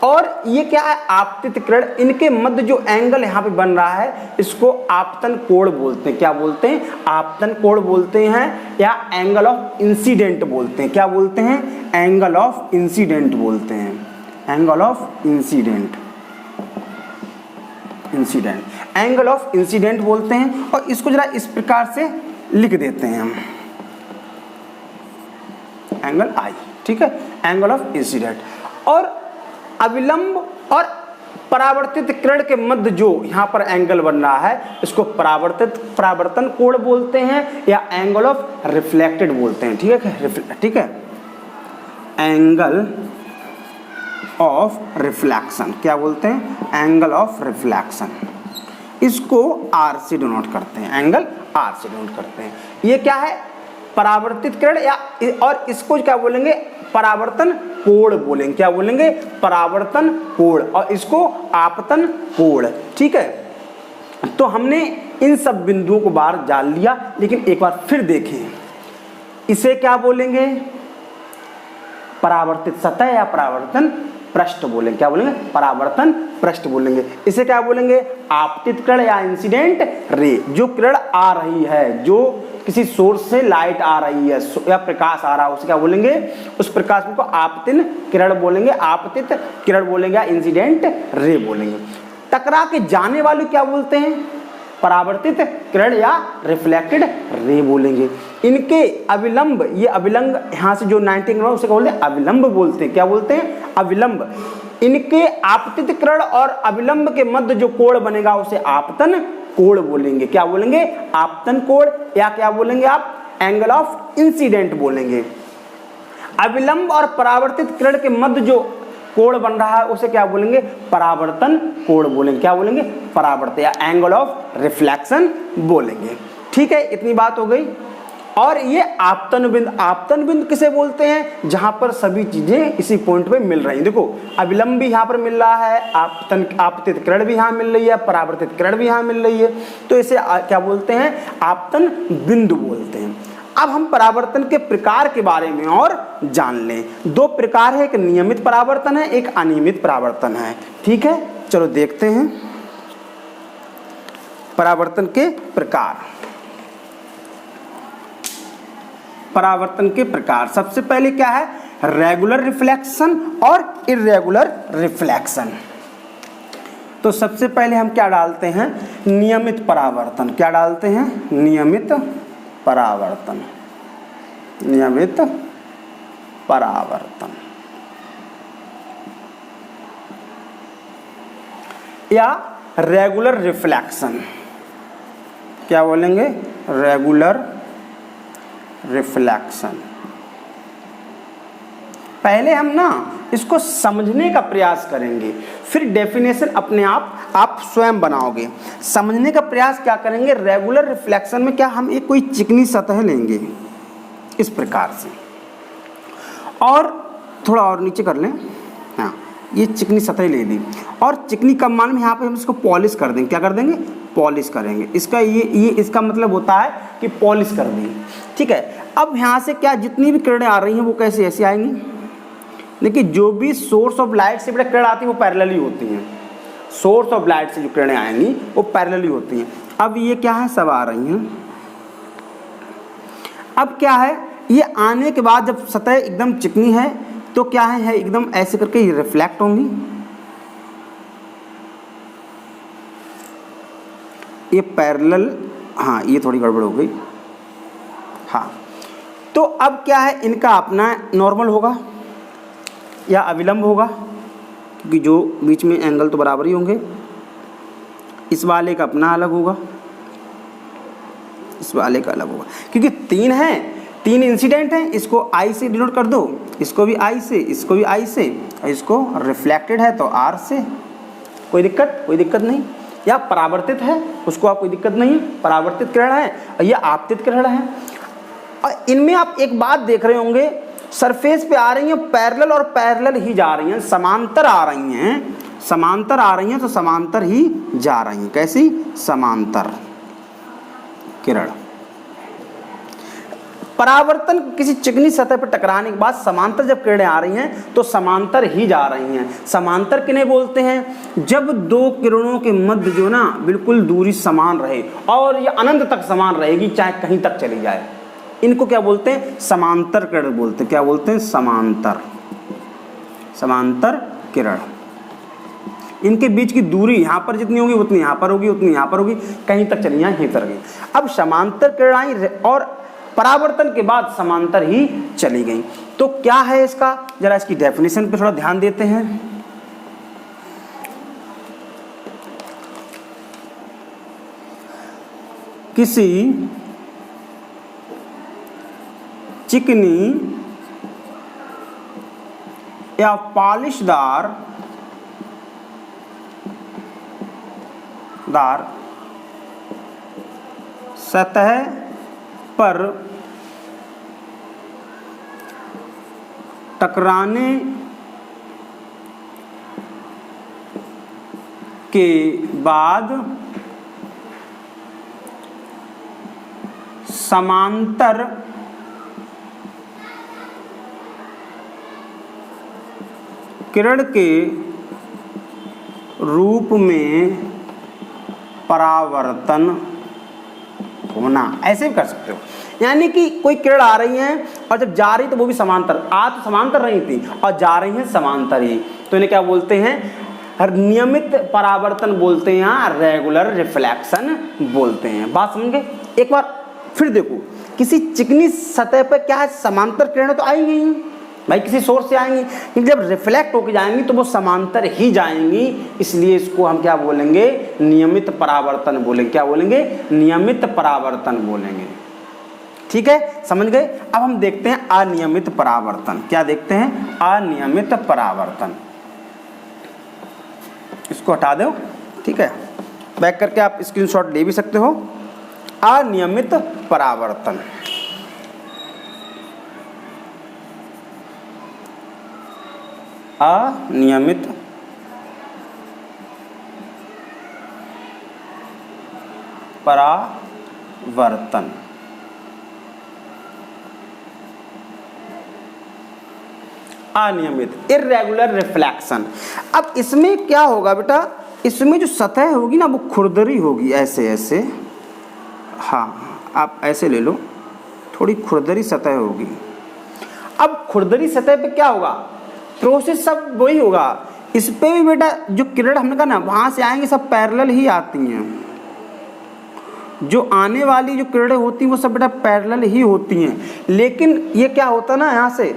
और ये क्या है आपतित किरण। इनके मध्य जो एंगल यहाँ पे बन रहा है इसको आपतन कोण बोलते हैं। क्या बोलते हैं? आपतन कोण बोलते हैं, या एंगल ऑफ इंसिडेंट बोलते हैं। क्या बोलते हैं? एंगल ऑफ इंसिडेंट बोलते हैं। Angle of incident, angle of incident बोलते हैं। और इसको जरा इस प्रकार से लिख देते हैं हम, एंगल आई, ठीक है, एंगल ऑफ इंसिडेंट। और अविलंब और परावर्तित किरण के मध्य जो यहाँ पर एंगल बन रहा है इसको परावर्तन कोण बोलते हैं, या एंगल ऑफ रिफ्लेक्टेड बोलते हैं। ठीक है, एंगल ऑफ रिफ्लेक्शन। क्या बोलते हैं? Angle of reflection. इसको आर से डिनोट करते हैं, एंगल आर से डिनोट करते हैं। ये क्या है? परावर्तित किरण, या और इसको क्या बोलेंगे? परावर्तन कोण बोलेंगे। क्या बोलेंगे? परावर्तन कोण। और इसको आपतन कोण। ठीक है, तो हमने इन सब बिंदुओं को बार जान लिया, लेकिन एक बार फिर देखें, इसे क्या बोलेंगे? परावर्तित सतह या परावर्तन पृष्ठ बोलेंगे। क्या बोलेंगे? परावर्तन पृष्ठ बोलेंगे। इसे क्या बोलेंगे? आपतित किरण या इंसिडेंट रे। जो किरण आ रही है, जो किसी सोर्स से लाइट आ रही है या प्रकाश आ रहा है, उसे क्या बोलेंगे? उस प्रकाश को आपतित किरण बोलेंगे, आपतित किरण बोलेंगे या इंसिडेंट रे बोलेंगे। टकरा के जाने वाले क्या बोलते हैं? परावर्तित किरण या रिफ्लेक्टेड रे बोलेंगे। इनके अविलंब, ये अविलंब यहाँ से जो 19 उसे क्या बोलते हैं? अविलंब बोलते हैं। क्या बोलते हैं? अविलंब। इनके आपतित किरण और अविलंब के मध्य जो कोण बनेगा उसे आपतन कोण बोलेंगे। क्या बोलेंगे? आपतन कोण, या क्या बोलेंगे आप? एंगल ऑफ इंसिडेंट बोलेंगे। अविलंब और परावर्तित किरण के मध्य जो कोण बन रहा है उसे क्या बोलेंगे? परावर्तन कोण बोलेंगे। क्या बोलेंगे? परावर्तन या एंगल ऑफ रिफ्लेक्शन बोलेंगे। ठीक है, इतनी बात हो गई। और ये आपतन बिंदु, आपतन बिंदु किसे बोलते हैं? जहां पर सभी चीजें इसी पॉइंट पे मिल रही हैं। देखो, अविलंब भी यहाँ पर मिल रहा है, आपतित किरण भी यहाँ मिल रही है, परावर्तित किरण भी यहाँ मिल रही है, तो इसे क्या बोलते हैं? आपतन बिंदु बोलते हैं। अब हम परावर्तन के प्रकार के बारे में और जान लें। दो प्रकार है, एक नियमित परावर्तन है, एक अनियमित परावर्तन है। ठीक है, चलो देखते हैं परावर्तन के प्रकार। परावर्तन के प्रकार सबसे पहले क्या है? रेगुलर रिफ्लेक्शन और इर्रेगुलर रिफ्लेक्शन। तो सबसे पहले हम क्या डालते हैं? नियमित परावर्तन। क्या डालते हैं? नियमित परावर्तन। नियमित परावर्तन या रेगुलर रिफ्लेक्शन। क्या बोलेंगे? Regular reflection. पहले हम ना इसको समझने का प्रयास करेंगे, फिर डेफिनेशन अपने आप स्वयं बनाओगे। समझने का प्रयास क्या करेंगे? रेगुलर रिफ्लेक्शन में क्या हम एक कोई चिकनी सतह लेंगे इस प्रकार से, और थोड़ा और नीचे कर लें, हाँ, ये चिकनी सतह ले ली, और चिकनी कम मान में यहाँ पे हम इसको पॉलिश कर देंगे। क्या कर देंगे? पॉलिश करेंगे। इसका ये इसका मतलब होता है कि पॉलिश कर दी। ठीक है, अब यहाँ से क्या जितनी भी किरणें आ रही हैं वो कैसे ऐसे आएंगी? देखिए, जो भी सोर्स ऑफ लाइट से बेटा किरण आती है वो पैरेलली होती हैं। सोर्स ऑफ लाइट से जो किरणें आएंगी वो पैरेलली होती हैं। अब ये क्या है? सब आ रही हैं। अब क्या है? ये आने के बाद जब सतह एकदम चिकनी है तो क्या है एकदम ऐसे करके ये रिफ्लेक्ट होंगी। ये पैरेलल, हाँ ये थोड़ी गड़बड़ हो गई, हाँ। तो अब क्या है? इनका अपना नॉर्मल होगा या अविलंब होगा, क्योंकि जो बीच में एंगल तो बराबर ही होंगे। इस वाले का अपना अलग होगा, इस वाले का अलग होगा, क्योंकि तीन हैं, तीन इंसिडेंट हैं। इसको आई से डिनोट कर दो, इसको भी आई से, इसको भी आई से, इसको रिफ्लेक्टेड है तो आर से। कोई दिक्कत? कोई दिक्कत नहीं। या परावर्तित है, उसको आप कोई दिक्कत नहीं, परावर्तित किरण है, और यह आपतित किरण है। और इनमें आप एक बात देख रहे होंगे, सरफेस पे आ रही हैं पैरेलल, और पैरेलल ही जा रही हैं, समांतर आ रही हैं, समांतर आ रही हैं तो समांतर ही जा रही हैं। कैसी? समांतर किरण। परावर्तन किसी चिकनी सतह पर टकराने के बाद समांतर जब किरणें आ रही हैं तो समांतर ही जा रही हैं। समांतर किन्हें बोलते हैं? जब दो किरणों के मध्य जो ना बिल्कुल दूरी समान रहे और ये अनंत तक समान रहेगी, चाहे कहीं तक चली जाए, इनको क्या बोलते हैं? समांतर किरण बोलते हैं। क्या बोलते हैं? समांतर, समांतर किरण। इनके बीच की दूरी यहाँ पर जितनी होगी उतनी यहाँ पर होगी, उतनी यहाँ पर होगी, कहीं तक चली जाए, यहीं तक गई। अब समांतर किरण आई और परावर्तन के बाद समांतर ही चली गई। तो क्या है इसका? जरा इसकी डेफिनेशन पे थोड़ा ध्यान देते हैं। किसी चिकनी या पॉलिशदार सतह पर टकराने के बाद समांतर किरण के रूप में परावर्तन होना, ऐसे भी कर सकते हो। यानी कि कोई किरण आ रही है और जब जा रही तो वो भी समांतर, आ तो समांतर रही थी और जा रही है समांतर ही, तो इन्हें क्या बोलते हैं? नियमित परावर्तन बोलते हैं, या रेगुलर रिफ्लेक्शन बोलते हैं। बात समझ गए? एक बार फिर देखो, किसी चिकनी सतह पर क्या है? समांतर किरणें तो आएंगी ही भाई, किसी सोर्स से आएंगी, लेकिन जब रिफ्लेक्ट होकर जाएंगी तो वो समांतर ही जाएंगी, इसलिए इसको हम क्या बोलेंगे? नियमित परावर्तन बोलेंगे। क्या बोलेंगे? नियमित परावर्तन बोलेंगे। ठीक है, समझ गए? अब हम देखते हैं अनियमित परावर्तन। क्या देखते हैं? अनियमित परावर्तन। इसको हटा दो, ठीक है, बैक करके आप स्क्रीनशॉट ले भी सकते हो। अनियमित परावर्तन, अनियमित परावर्तन। अनियमित, इर्रेगुलर रिफ्लेक्शन। अब इसमें क्या होगा बेटा? इसमें जो सतह होगी ना वो खुरदरी होगी, ऐसे ऐसे, हाँ आप ऐसे ले लो, थोड़ी खुरदरी सतह होगी। अब खुरदरी सतह पे क्या होगा? प्रोसेस सब वही होगा। इस पे भी बेटा जो किरण हमने कहा ना वहां से आएंगे सब पैरेलल ही आती हैं, जो आने वाली जो किरणें होती हैं वो सब बेटा पैरेलल ही होती हैं। लेकिन ये क्या होता ना, यहाँ से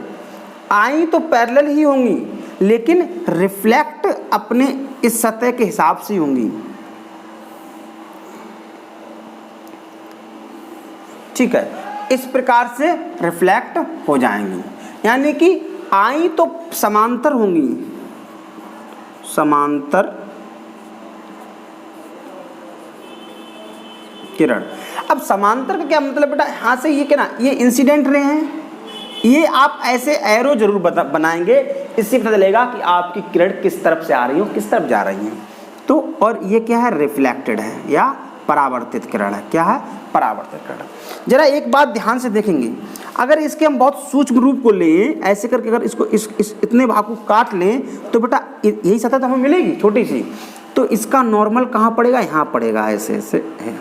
आई तो पैरेलल ही होंगी, लेकिन रिफ्लेक्ट अपने इस सतह के हिसाब से होंगी। ठीक है, इस प्रकार से रिफ्लेक्ट हो जाएंगी, यानी कि आई तो समांतर होंगी, समांतर किरण। अब समांतर का क्या मतलब बेटा? यहाँ से ये क्या ना, ये इंसिडेंट रे हैं, ये आप ऐसे एरो जरूर बनाएंगे, इससे पता चलेगा कि आपकी किरण किस तरफ से आ रही है, किस तरफ जा रही है। तो और ये क्या है? रिफ्लेक्टेड है या परावर्तित किरण है। क्या है? परावर्तित किरण। जरा एक बात ध्यान से देखेंगे, अगर इसके हम बहुत सूक्ष्म रूप को लें, ऐसे करके अगर इसको इस इतने भाग को काट लें तो बेटा यही सतह तो हमें मिलेगी छोटी सी, तो इसका नॉर्मल कहाँ पड़ेगा? यहाँ पड़ेगा, ऐसे ऐसे है।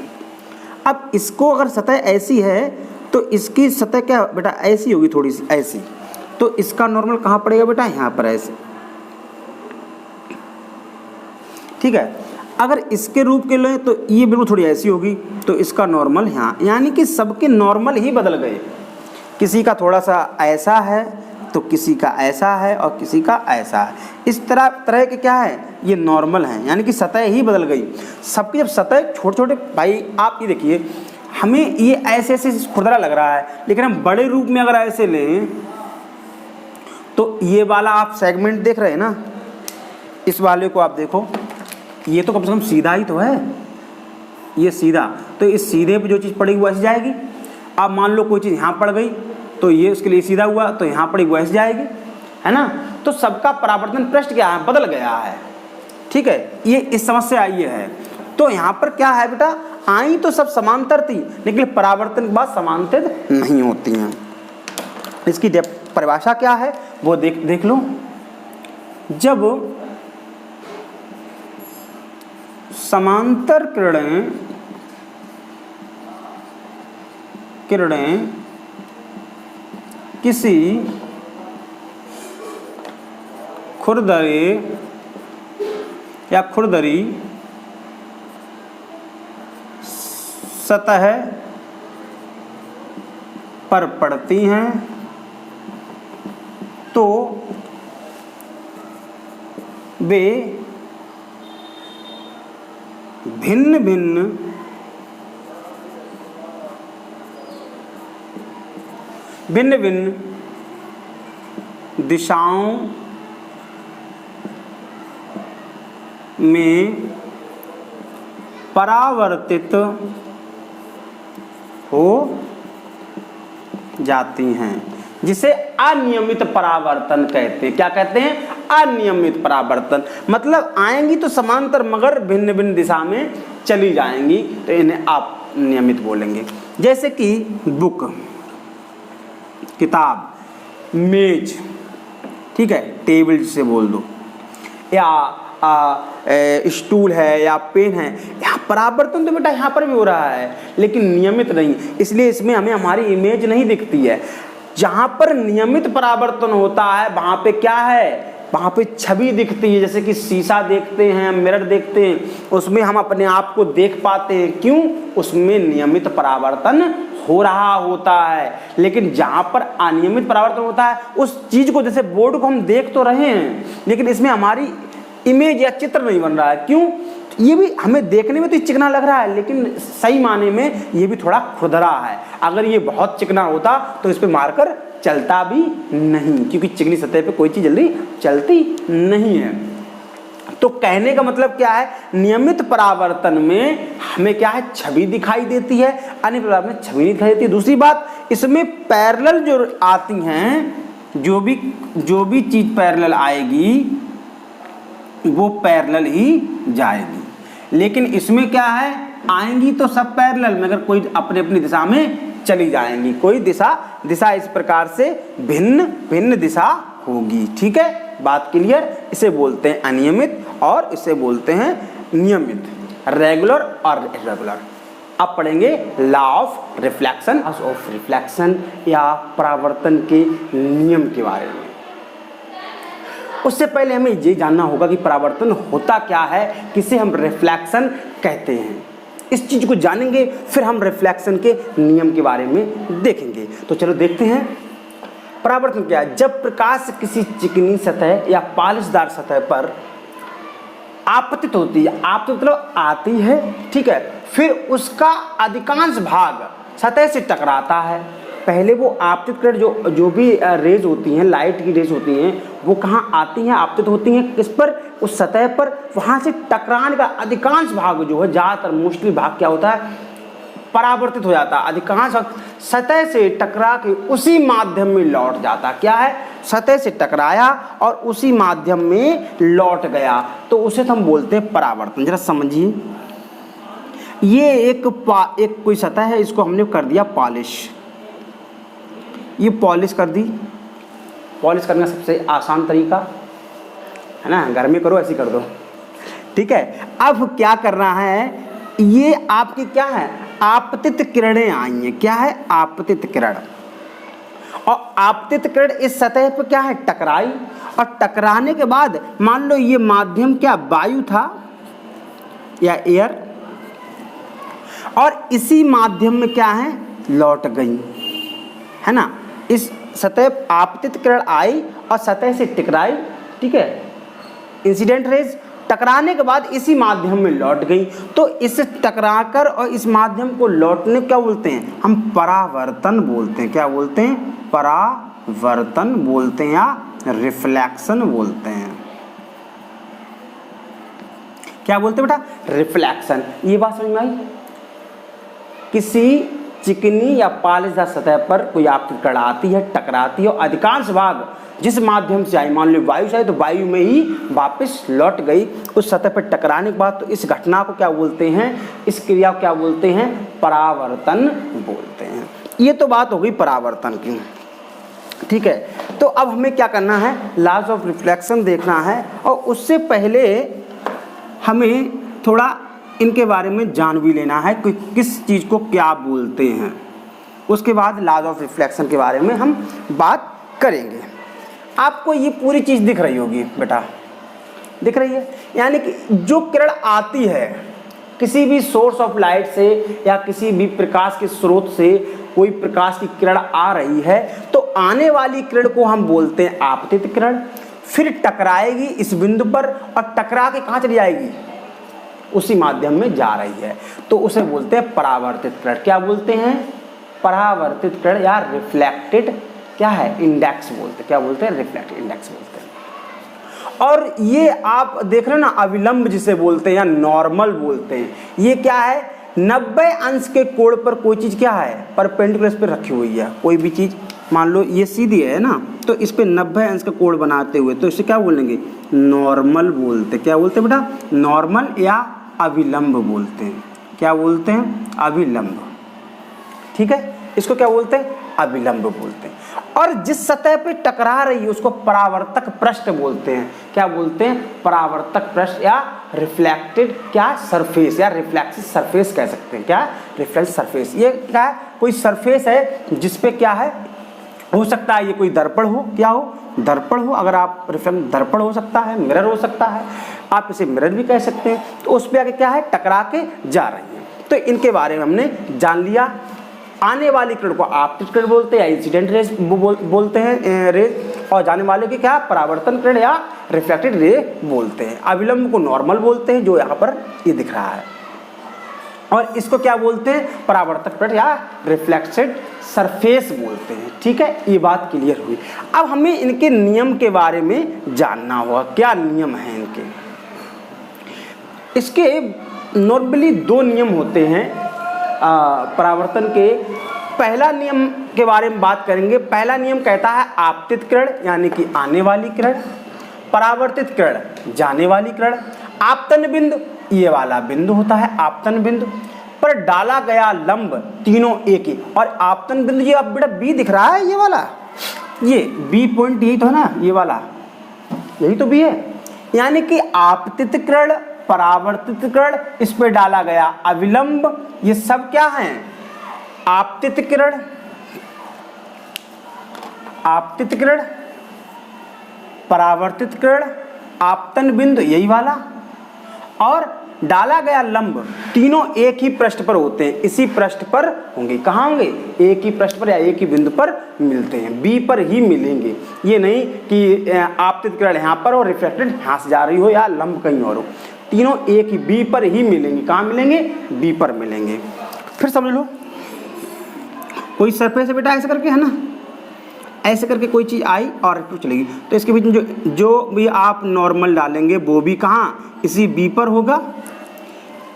अब इसको अगर सतह ऐसी है तो इसकी सतह क्या बेटा? ऐसी होगी, थोड़ी सी ऐसी, तो इसका नॉर्मल कहाँ पड़ेगा बेटा? यहाँ पर ऐसे। ठीक है, अगर इसके रूप के लें तो ये बिल्कुल थोड़ी ऐसी होगी, तो इसका नॉर्मल यहाँ, यानी कि सबके नॉर्मल ही बदल गए। किसी का थोड़ा सा ऐसा है तो किसी का ऐसा है और किसी का ऐसा है, इस तरह के क्या है? ये नॉर्मल हैं, यानी कि सतह ही बदल गई सबकी। जब सतह छोटे छोटे, भाई आप ये देखिए, हमें ये ऐसे ऐसे खुरदरा लग रहा है, लेकिन हम बड़े रूप में अगर ऐसे लें तो ये वाला आप सेगमेंट देख रहे हैं ना, इस वाले को आप देखो, ये तो कम से कम सीधा ही तो है, ये सीधा, तो इस सीधे पे जो चीज़ पड़ेगी वो ऐसे जाएगी। अब मान लो कोई चीज़ यहाँ पड़ गई तो ये उसके लिए सीधा हुआ, तो यहाँ पड़ी वो ऐसे जाएगी, है ना। तो सबका परावर्तन पृष्ठ क्या है? बदल गया है। ठीक है, ये इस समस्या आई है। तो यहाँ पर क्या है बेटा, आई तो सब समांतर थी, लेकिन परावर्तन के बाद समांतर नहीं होती हैं। इसकी परिभाषा क्या है वो देख लो। जब समांतर किरणें किसी खुरदरे या खुरदरी सतह पर पड़ती हैं तो वे भिन्न भिन्न दिशाओं में परावर्तित हो जाती हैं, जिसे अनियमित परावर्तन कहते हैं। क्या कहते हैं? अनियमित परावर्तन। मतलब आएंगी तो समांतर मगर भिन्न भिन्न दिशा में चली जाएंगी, तो इन्हें आप नियमित बोलेंगे। जैसे कि बुक, किताब, मेज, ठीक है, टेबल जिसे बोल दो, या स्टूल है या पेन है। यहाँ परावर्तन तो बेटा यहाँ पर भी हो रहा है, लेकिन नियमित नहीं, इसलिए इसमें हमें हमारी इमेज नहीं दिखती है। जहाँ पर नियमित परावर्तन होता है वहाँ पे क्या है, वहाँ पे छवि दिखती है। जैसे कि शीशा देखते हैं, मिरर देखते हैं, उसमें हम अपने आप को देख पाते हैं। क्यों? उसमें नियमित परावर्तन हो रहा होता है। लेकिन जहाँ पर अनियमित परावर्तन होता है, उस चीज को, जैसे बोर्ड को हम देख तो रहे हैं, लेकिन इसमें हमारी इमेज या चित्र नहीं बन रहा है। क्यों? ये भी हमें देखने में तो चिकना लग रहा है, लेकिन सही माने में ये भी थोड़ा खुरदरा है। अगर ये बहुत चिकना होता तो इस पे मारकर चलता भी नहीं, क्योंकि चिकनी सतह पे कोई चीज जल्दी चलती नहीं है। तो कहने का मतलब क्या है, नियमित परावर्तन में हमें क्या है, छवि दिखाई देती है, अन्य परावर्तन में छवि नहीं दिखाई देती। दूसरी बात, इसमें पैरेलल जो आती हैं, जो भी चीज पैरेलल आएगी वो पैरेलल ही जाएगी। लेकिन इसमें क्या है, आएंगी तो सब पैरेलल, मगर कोई अपने अपनी दिशा में चली जाएंगी। कोई दिशा इस प्रकार से भिन्न दिशा होगी। ठीक है, बात क्लियर? इसे बोलते हैं अनियमित और इसे बोलते हैं नियमित, रेगुलर और इरेगुलर। अब पढ़ेंगे लॉ ऑफ रिफ्लेक्शन या परावर्तन के नियम के बारे में। उससे पहले हमें ये जानना होगा कि परावर्तन होता क्या है, किसे हम रिफ्लेक्शन कहते हैं। इस चीज को जानेंगे, फिर हम रिफ्लेक्शन के नियम के बारे में देखेंगे। तो चलो देखते हैं परावर्तन क्या है। जब प्रकाश किसी चिकनी सतह या पॉलिशदार सतह पर आपतित होती है, आपतित मतलब आती है, ठीक है, फिर उसका अधिकांश भाग सतह से टकराता है। पहले वो आपतित किरण जो भी रेज होती हैं, लाइट की रेज होती हैं, वो कहाँ आती हैं, आपतित होती हैं किस पर, उस सतह पर। वहाँ से टकराने का अधिकांश भाग जो है, ज़्यादातर मोस्टली भाग क्या होता है, परावर्तित हो जाता है। अधिकांश सतह से टकरा के उसी माध्यम में लौट जाता। क्या है, सतह से टकराया और उसी माध्यम में लौट गया, तो उसे हम बोलते हैं परावर्तन। जरा समझिए, ये एक कोई सतह है, इसको हमने कर दिया पॉलिश, ये पॉलिश कर दी। पॉलिश करना सबसे आसान तरीका है ना, घर में करो, ऐसे कर दो, ठीक है। अब क्या करना है, ये आपकी क्या है, आपतित किरणें आई हैं। क्या है, आपतित किरण। और आपतित किरण इस सतह पर क्या है, टकराई, और टकराने के बाद मान लो ये माध्यम क्या वायु था या एयर, और इसी माध्यम में क्या है, लौट गई, है ना। इस सतह आपतित किरण आई और सतह से टकराई, ठीक है, इंसिडेंट रेज, टकराने के बाद इसी माध्यम में लौट गई। तो इस टकराकर और इस माध्यम को लौटने क्या बोलते हैं, हम परावर्तन बोलते हैं। क्या बोलते हैं, परावर्तन बोलते हैं या रिफ्लेक्शन बोलते हैं। क्या बोलते हैं बेटा, रिफ्लेक्शन। ये बात समझ में आई? किसी चिकनी या पालिशदार सतह पर कोई आपतित कण आती है, टकराती है और अधिकांश भाग जिस माध्यम से आई, मान लो वायु से आई तो वायु में ही वापस लौट गई उस सतह पर टकराने के बाद, तो इस घटना को क्या बोलते हैं, इस क्रिया को क्या बोलते हैं, परावर्तन बोलते हैं। ये तो बात हो गई परावर्तन की, ठीक है। तो अब हमें क्या करना है, लॉज ऑफ रिफ्लेक्शन देखना है, और उससे पहले हमें थोड़ा इनके बारे में जान भी लेना है कि किस चीज़ को क्या बोलते हैं। उसके बाद लॉज ऑफ रिफ्लेक्शन के बारे में हम बात करेंगे। आपको ये पूरी चीज़ दिख रही होगी बेटा, दिख रही है, यानी कि जो किरण आती है किसी भी सोर्स ऑफ लाइट से या किसी भी प्रकाश के स्रोत से कोई प्रकाश की किरण आ रही है, तो आने वाली किरण को हम बोलते हैं आपतित किरण, फिर टकराएगी इस बिंदु पर और टकरा के कहाँ चली जाएगी, उसी माध्यम में जा रही है, तो उसे बोलते हैं परावर्तित किरण। क्या बोलते हैं, परावर्तित किरण या रिफ्लेक्टेड क्या है, इंडेक्स बोलते हैं। क्या बोलते हैं, रिफ्लेक्टेड इंडेक्स बोलते हैं। और ये आप देख रहे हो ना, अविलंब जिसे बोलते हैं या नॉर्मल बोलते हैं, ये क्या है, 90 अंश के कोण पर कोई चीज़ क्या है, परपेंडिकुलर इस पर रखी हुई है। कोई भी चीज़ मान लो ये सीधी है ना, तो इस पर 90 अंश का कोण बनाते हुए, तो इसे क्या बोलेंगे, नॉर्मल बोलते। क्या बोलते हैं बेटा, नॉर्मल या अविलंब बोलते हैं। क्या बोलते हैं, अविलंब, ठीक है, इसको क्या बोलते हैं, अविलंब बोलते हैं। और जिस सतह पे टकरा रही है उसको परावर्तक पृष्ठ बोलते हैं। क्या बोलते हैं, परावर्तक पृष्ठ या रिफ्लेक्टेड क्या सरफेस या रिफ्लेक्सिव सरफेस कह सकते हैं। क्या, रिफ्लेक्टिव सरफेस। ये क्या है, कोई सरफेस है जिसपे क्या है, हो सकता है ये कोई दर्पण हो, क्या हो, दर्पण हो, अगर आप रिफ्लेक्ट दर्पण हो सकता है, मिरर हो सकता है, आप इसे मिरर भी कह सकते हैं, तो उस पर आगे क्या है, टकरा के जा रही है। तो इनके बारे में हमने जान लिया। आने वाली किरण को आपतित किरण बोलते हैं या इंसिडेंट रेज बोलते हैं रेज, और जाने वाले की क्या, परावर्तन किरण या रिफ्लेक्टेड रे बोलते हैं। अविलंब को नॉर्मल बोलते हैं, जो यहाँ पर ये दिख रहा है, और इसको क्या बोलते हैं, परावर्तक किरण या रिफ्लेक्टेड सरफेस बोलते हैं। ठीक है, ये बात क्लियर हुई। अब हमें इनके नियम के बारे में जानना होगा, क्या नियम है इनके। इसके नॉर्मली 2 नियम होते हैं परावर्तन के। पहला नियम के बारे में बात करेंगे। पहला नियम कहता है आपतित किरण यानी कि आने वाली किरण, परावर्तित किरण जाने वाली किरण। आपतन बिंदु, ये वाला बिंदु होता है आपतन बिंदु, पर डाला गया लंब तीनों एक ही। और आपतन बिंदु, ये अब बेटा बी दिख रहा है, ये वाला, ये बी पॉइंट यही तो है ना, ये वाला, यही तो बी है। यानी कि आपतित किरण, परावर्तित किरण, इस पे डाला गया अविलंब, ये सब क्या हैं, आपतित किरण, आपतित किरण, परावर्तित किरण, आपतन बिंदु यही वाला, और डाला गया लंब, तीनों एक ही पृष्ठ पर होते हैं, इसी पृष्ठ पर होंगे। कहाँ होंगे, एक ही पृष्ठ पर या एक ही बिंदु पर मिलते हैं, बी पर ही मिलेंगे। ये नहीं कि आपतित किरण यहाँ पर और रिफ्लेक्टेड यहाँ से जा रही हो या लंब कहीं और हो, तीनों एक ही बी पर ही मिलेंगे। कहाँ मिलेंगे, बी पर मिलेंगे। फिर समझ लो, कोई सरफेस है बेटा ऐसे करके, है ना, ऐसे करके कोई चीज़ आई और चलेगी, तो इसके बीच में जो भी आप नॉर्मल डालेंगे वो भी कहाँ, इसी बी पर होगा।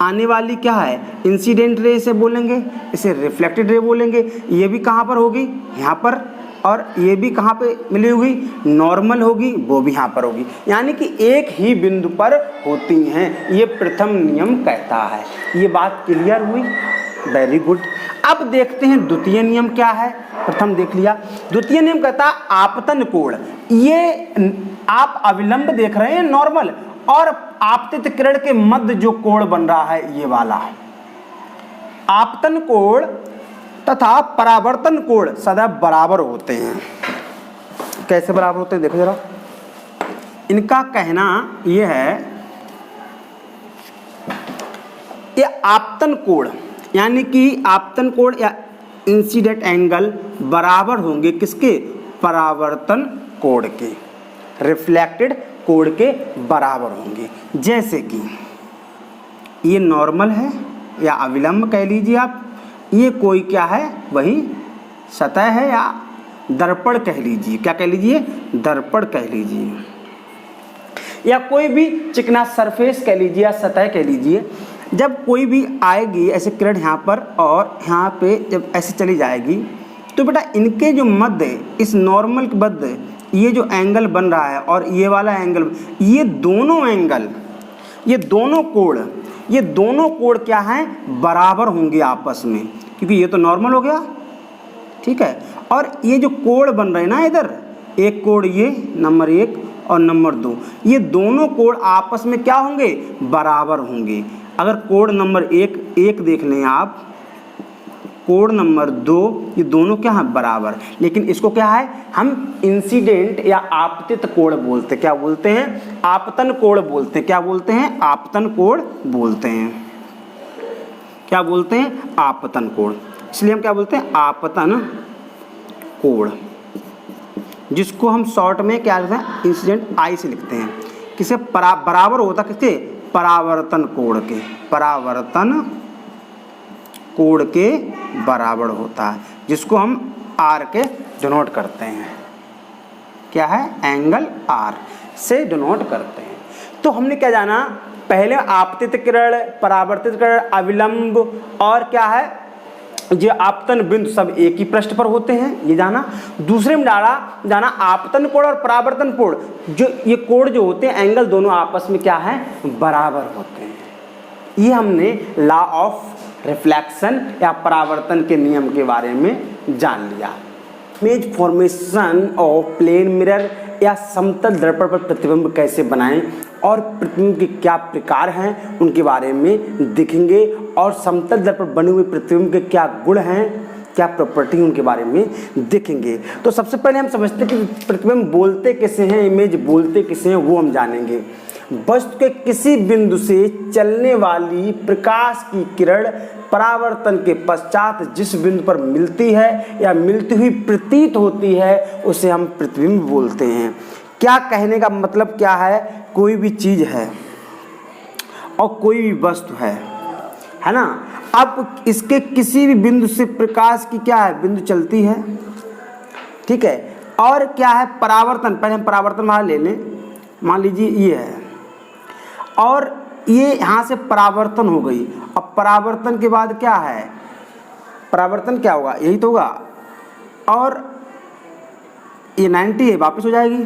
आने वाली क्या है, इंसिडेंट रे इसे बोलेंगे, इसे रिफ्लेक्टेड रे बोलेंगे। ये भी कहाँ पर होगी, यहाँ पर, और ये भी कहाँ पे मिली होगी, नॉर्मल होगी, वो भी यहाँ पर होगी। यानी कि एक ही बिंदु पर होती हैं, ये प्रथम नियम कहता है। ये बात क्लियर हुई, वेरी गुड। अब देखते हैं द्वितीय नियम क्या है। प्रथम देख लिया, द्वितीय नियम कहता है आपतन कोण। ये आप अविलंब देख रहे हैं नॉर्मल, और आपतित किरण के मध्य जो कोण बन रहा है ये वाला, आपतन कोण तथा परावर्तन कोण सदैव बराबर होते हैं। कैसे बराबर होते हैं देखो जरा। इनका कहना यह है, ये आपतन कोण यानी कि आपतन कोण या इंसिडेंट एंगल बराबर होंगे किसके, परावर्तन कोण के, रिफ्लेक्टेड कोण के बराबर होंगे। जैसे कि ये नॉर्मल है या अविलंब कह लीजिए आप, ये कोई क्या है, वही सतह है या दर्पण कह लीजिए। क्या कह लीजिए, दर्पण कह लीजिए, या कोई भी चिकना सरफेस कह लीजिए या सतह कह लीजिए। जब कोई भी आएगी ऐसे किरण यहाँ पर और यहाँ पे जब ऐसे चली जाएगी तो बेटा इनके जो मध्य, इस नॉर्मल के मध्य ये जो एंगल बन रहा है और ये वाला एंगल, ये दोनों एंगल, ये दोनों कोण क्या हैं, बराबर होंगे आपस में, क्योंकि ये तो नॉर्मल हो गया, ठीक है। और ये जो कोण बन रहे हैं ना, इधर एक कोण ये नंबर 1 और नंबर 2, ये दोनों कोण आपस में क्या होंगे, बराबर होंगे। अगर कोण नंबर 1 देख लें आप, कोण नंबर 2, ये दोनों क्या है, बराबर। लेकिन इसको क्या है, हम इंसिडेंट या आपतित कोण बोलते हैं। क्या बोलते हैं, आपतन कोण बोलते हैं। क्या बोलते हैं, आपतन कोण बोलते हैं। क्या बोलते हैं, आपतन कोण। इसलिए हम क्या बोलते हैं, आपतन कोण, जिसको हम शॉर्ट में क्या लिखते हैं, इंसिडेंट आई से लिखते हैं। किसे बराबर होता, किसके, परावर्तन कोण के, परावर्तन कोण के बराबर होता है, जिसको हम आर के डिनोट करते हैं। क्या है, एंगल आर से डिनोट करते हैं। तो हमने क्या जाना, पहले आपतित किरण, परावर्तित किरण, अविलंब और क्या है, जो आपतन बिंदु सब एक ही पृष्ठ पर होते हैं, ये जाना। दूसरे में जाना आपतन कोण और परावर्तन कोण, जो ये कोण जो होते हैं, एंगल दोनों आपस में क्या है, बराबर होते हैं। ये हमने लॉ ऑफ रिफ्लेक्शन या परावर्तन के नियम के बारे में जान लिया। Image formation of plane mirror या समतल दर्पण पर प्रतिबिंब कैसे बनाएं और प्रतिबिंब के क्या प्रकार हैं उनके बारे में देखेंगे, और समतल दर्पण पर बने हुए प्रतिबिंब के क्या गुण हैं, क्या प्रॉपर्टी उनके बारे में देखेंगे। तो सबसे पहले हम समझते हैं कि प्रतिबिंब बोलते किसे हैं, इमेज बोलते किसे हैं, वो हम जानेंगे। वस्तु के किसी बिंदु से चलने वाली प्रकाश की किरण परावर्तन के पश्चात जिस बिंदु पर मिलती है या मिलती हुई प्रतीत होती है उसे हम प्रतिबिंब बोलते हैं। क्या कहने का मतलब क्या है, कोई भी चीज है और कोई भी वस्तु है ना, अब इसके किसी भी बिंदु से प्रकाश की क्या है, बिंदु चलती है, ठीक है। और क्या है, परावर्तन, पहले हम परावर्तन वहाँ ले लें, मान लीजिए ये है और ये यहाँ से परावर्तन हो गई। अब परावर्तन के बाद क्या है, परावर्तन क्या होगा, यही तो होगा, और ये 90 है, वापस हो जाएगी।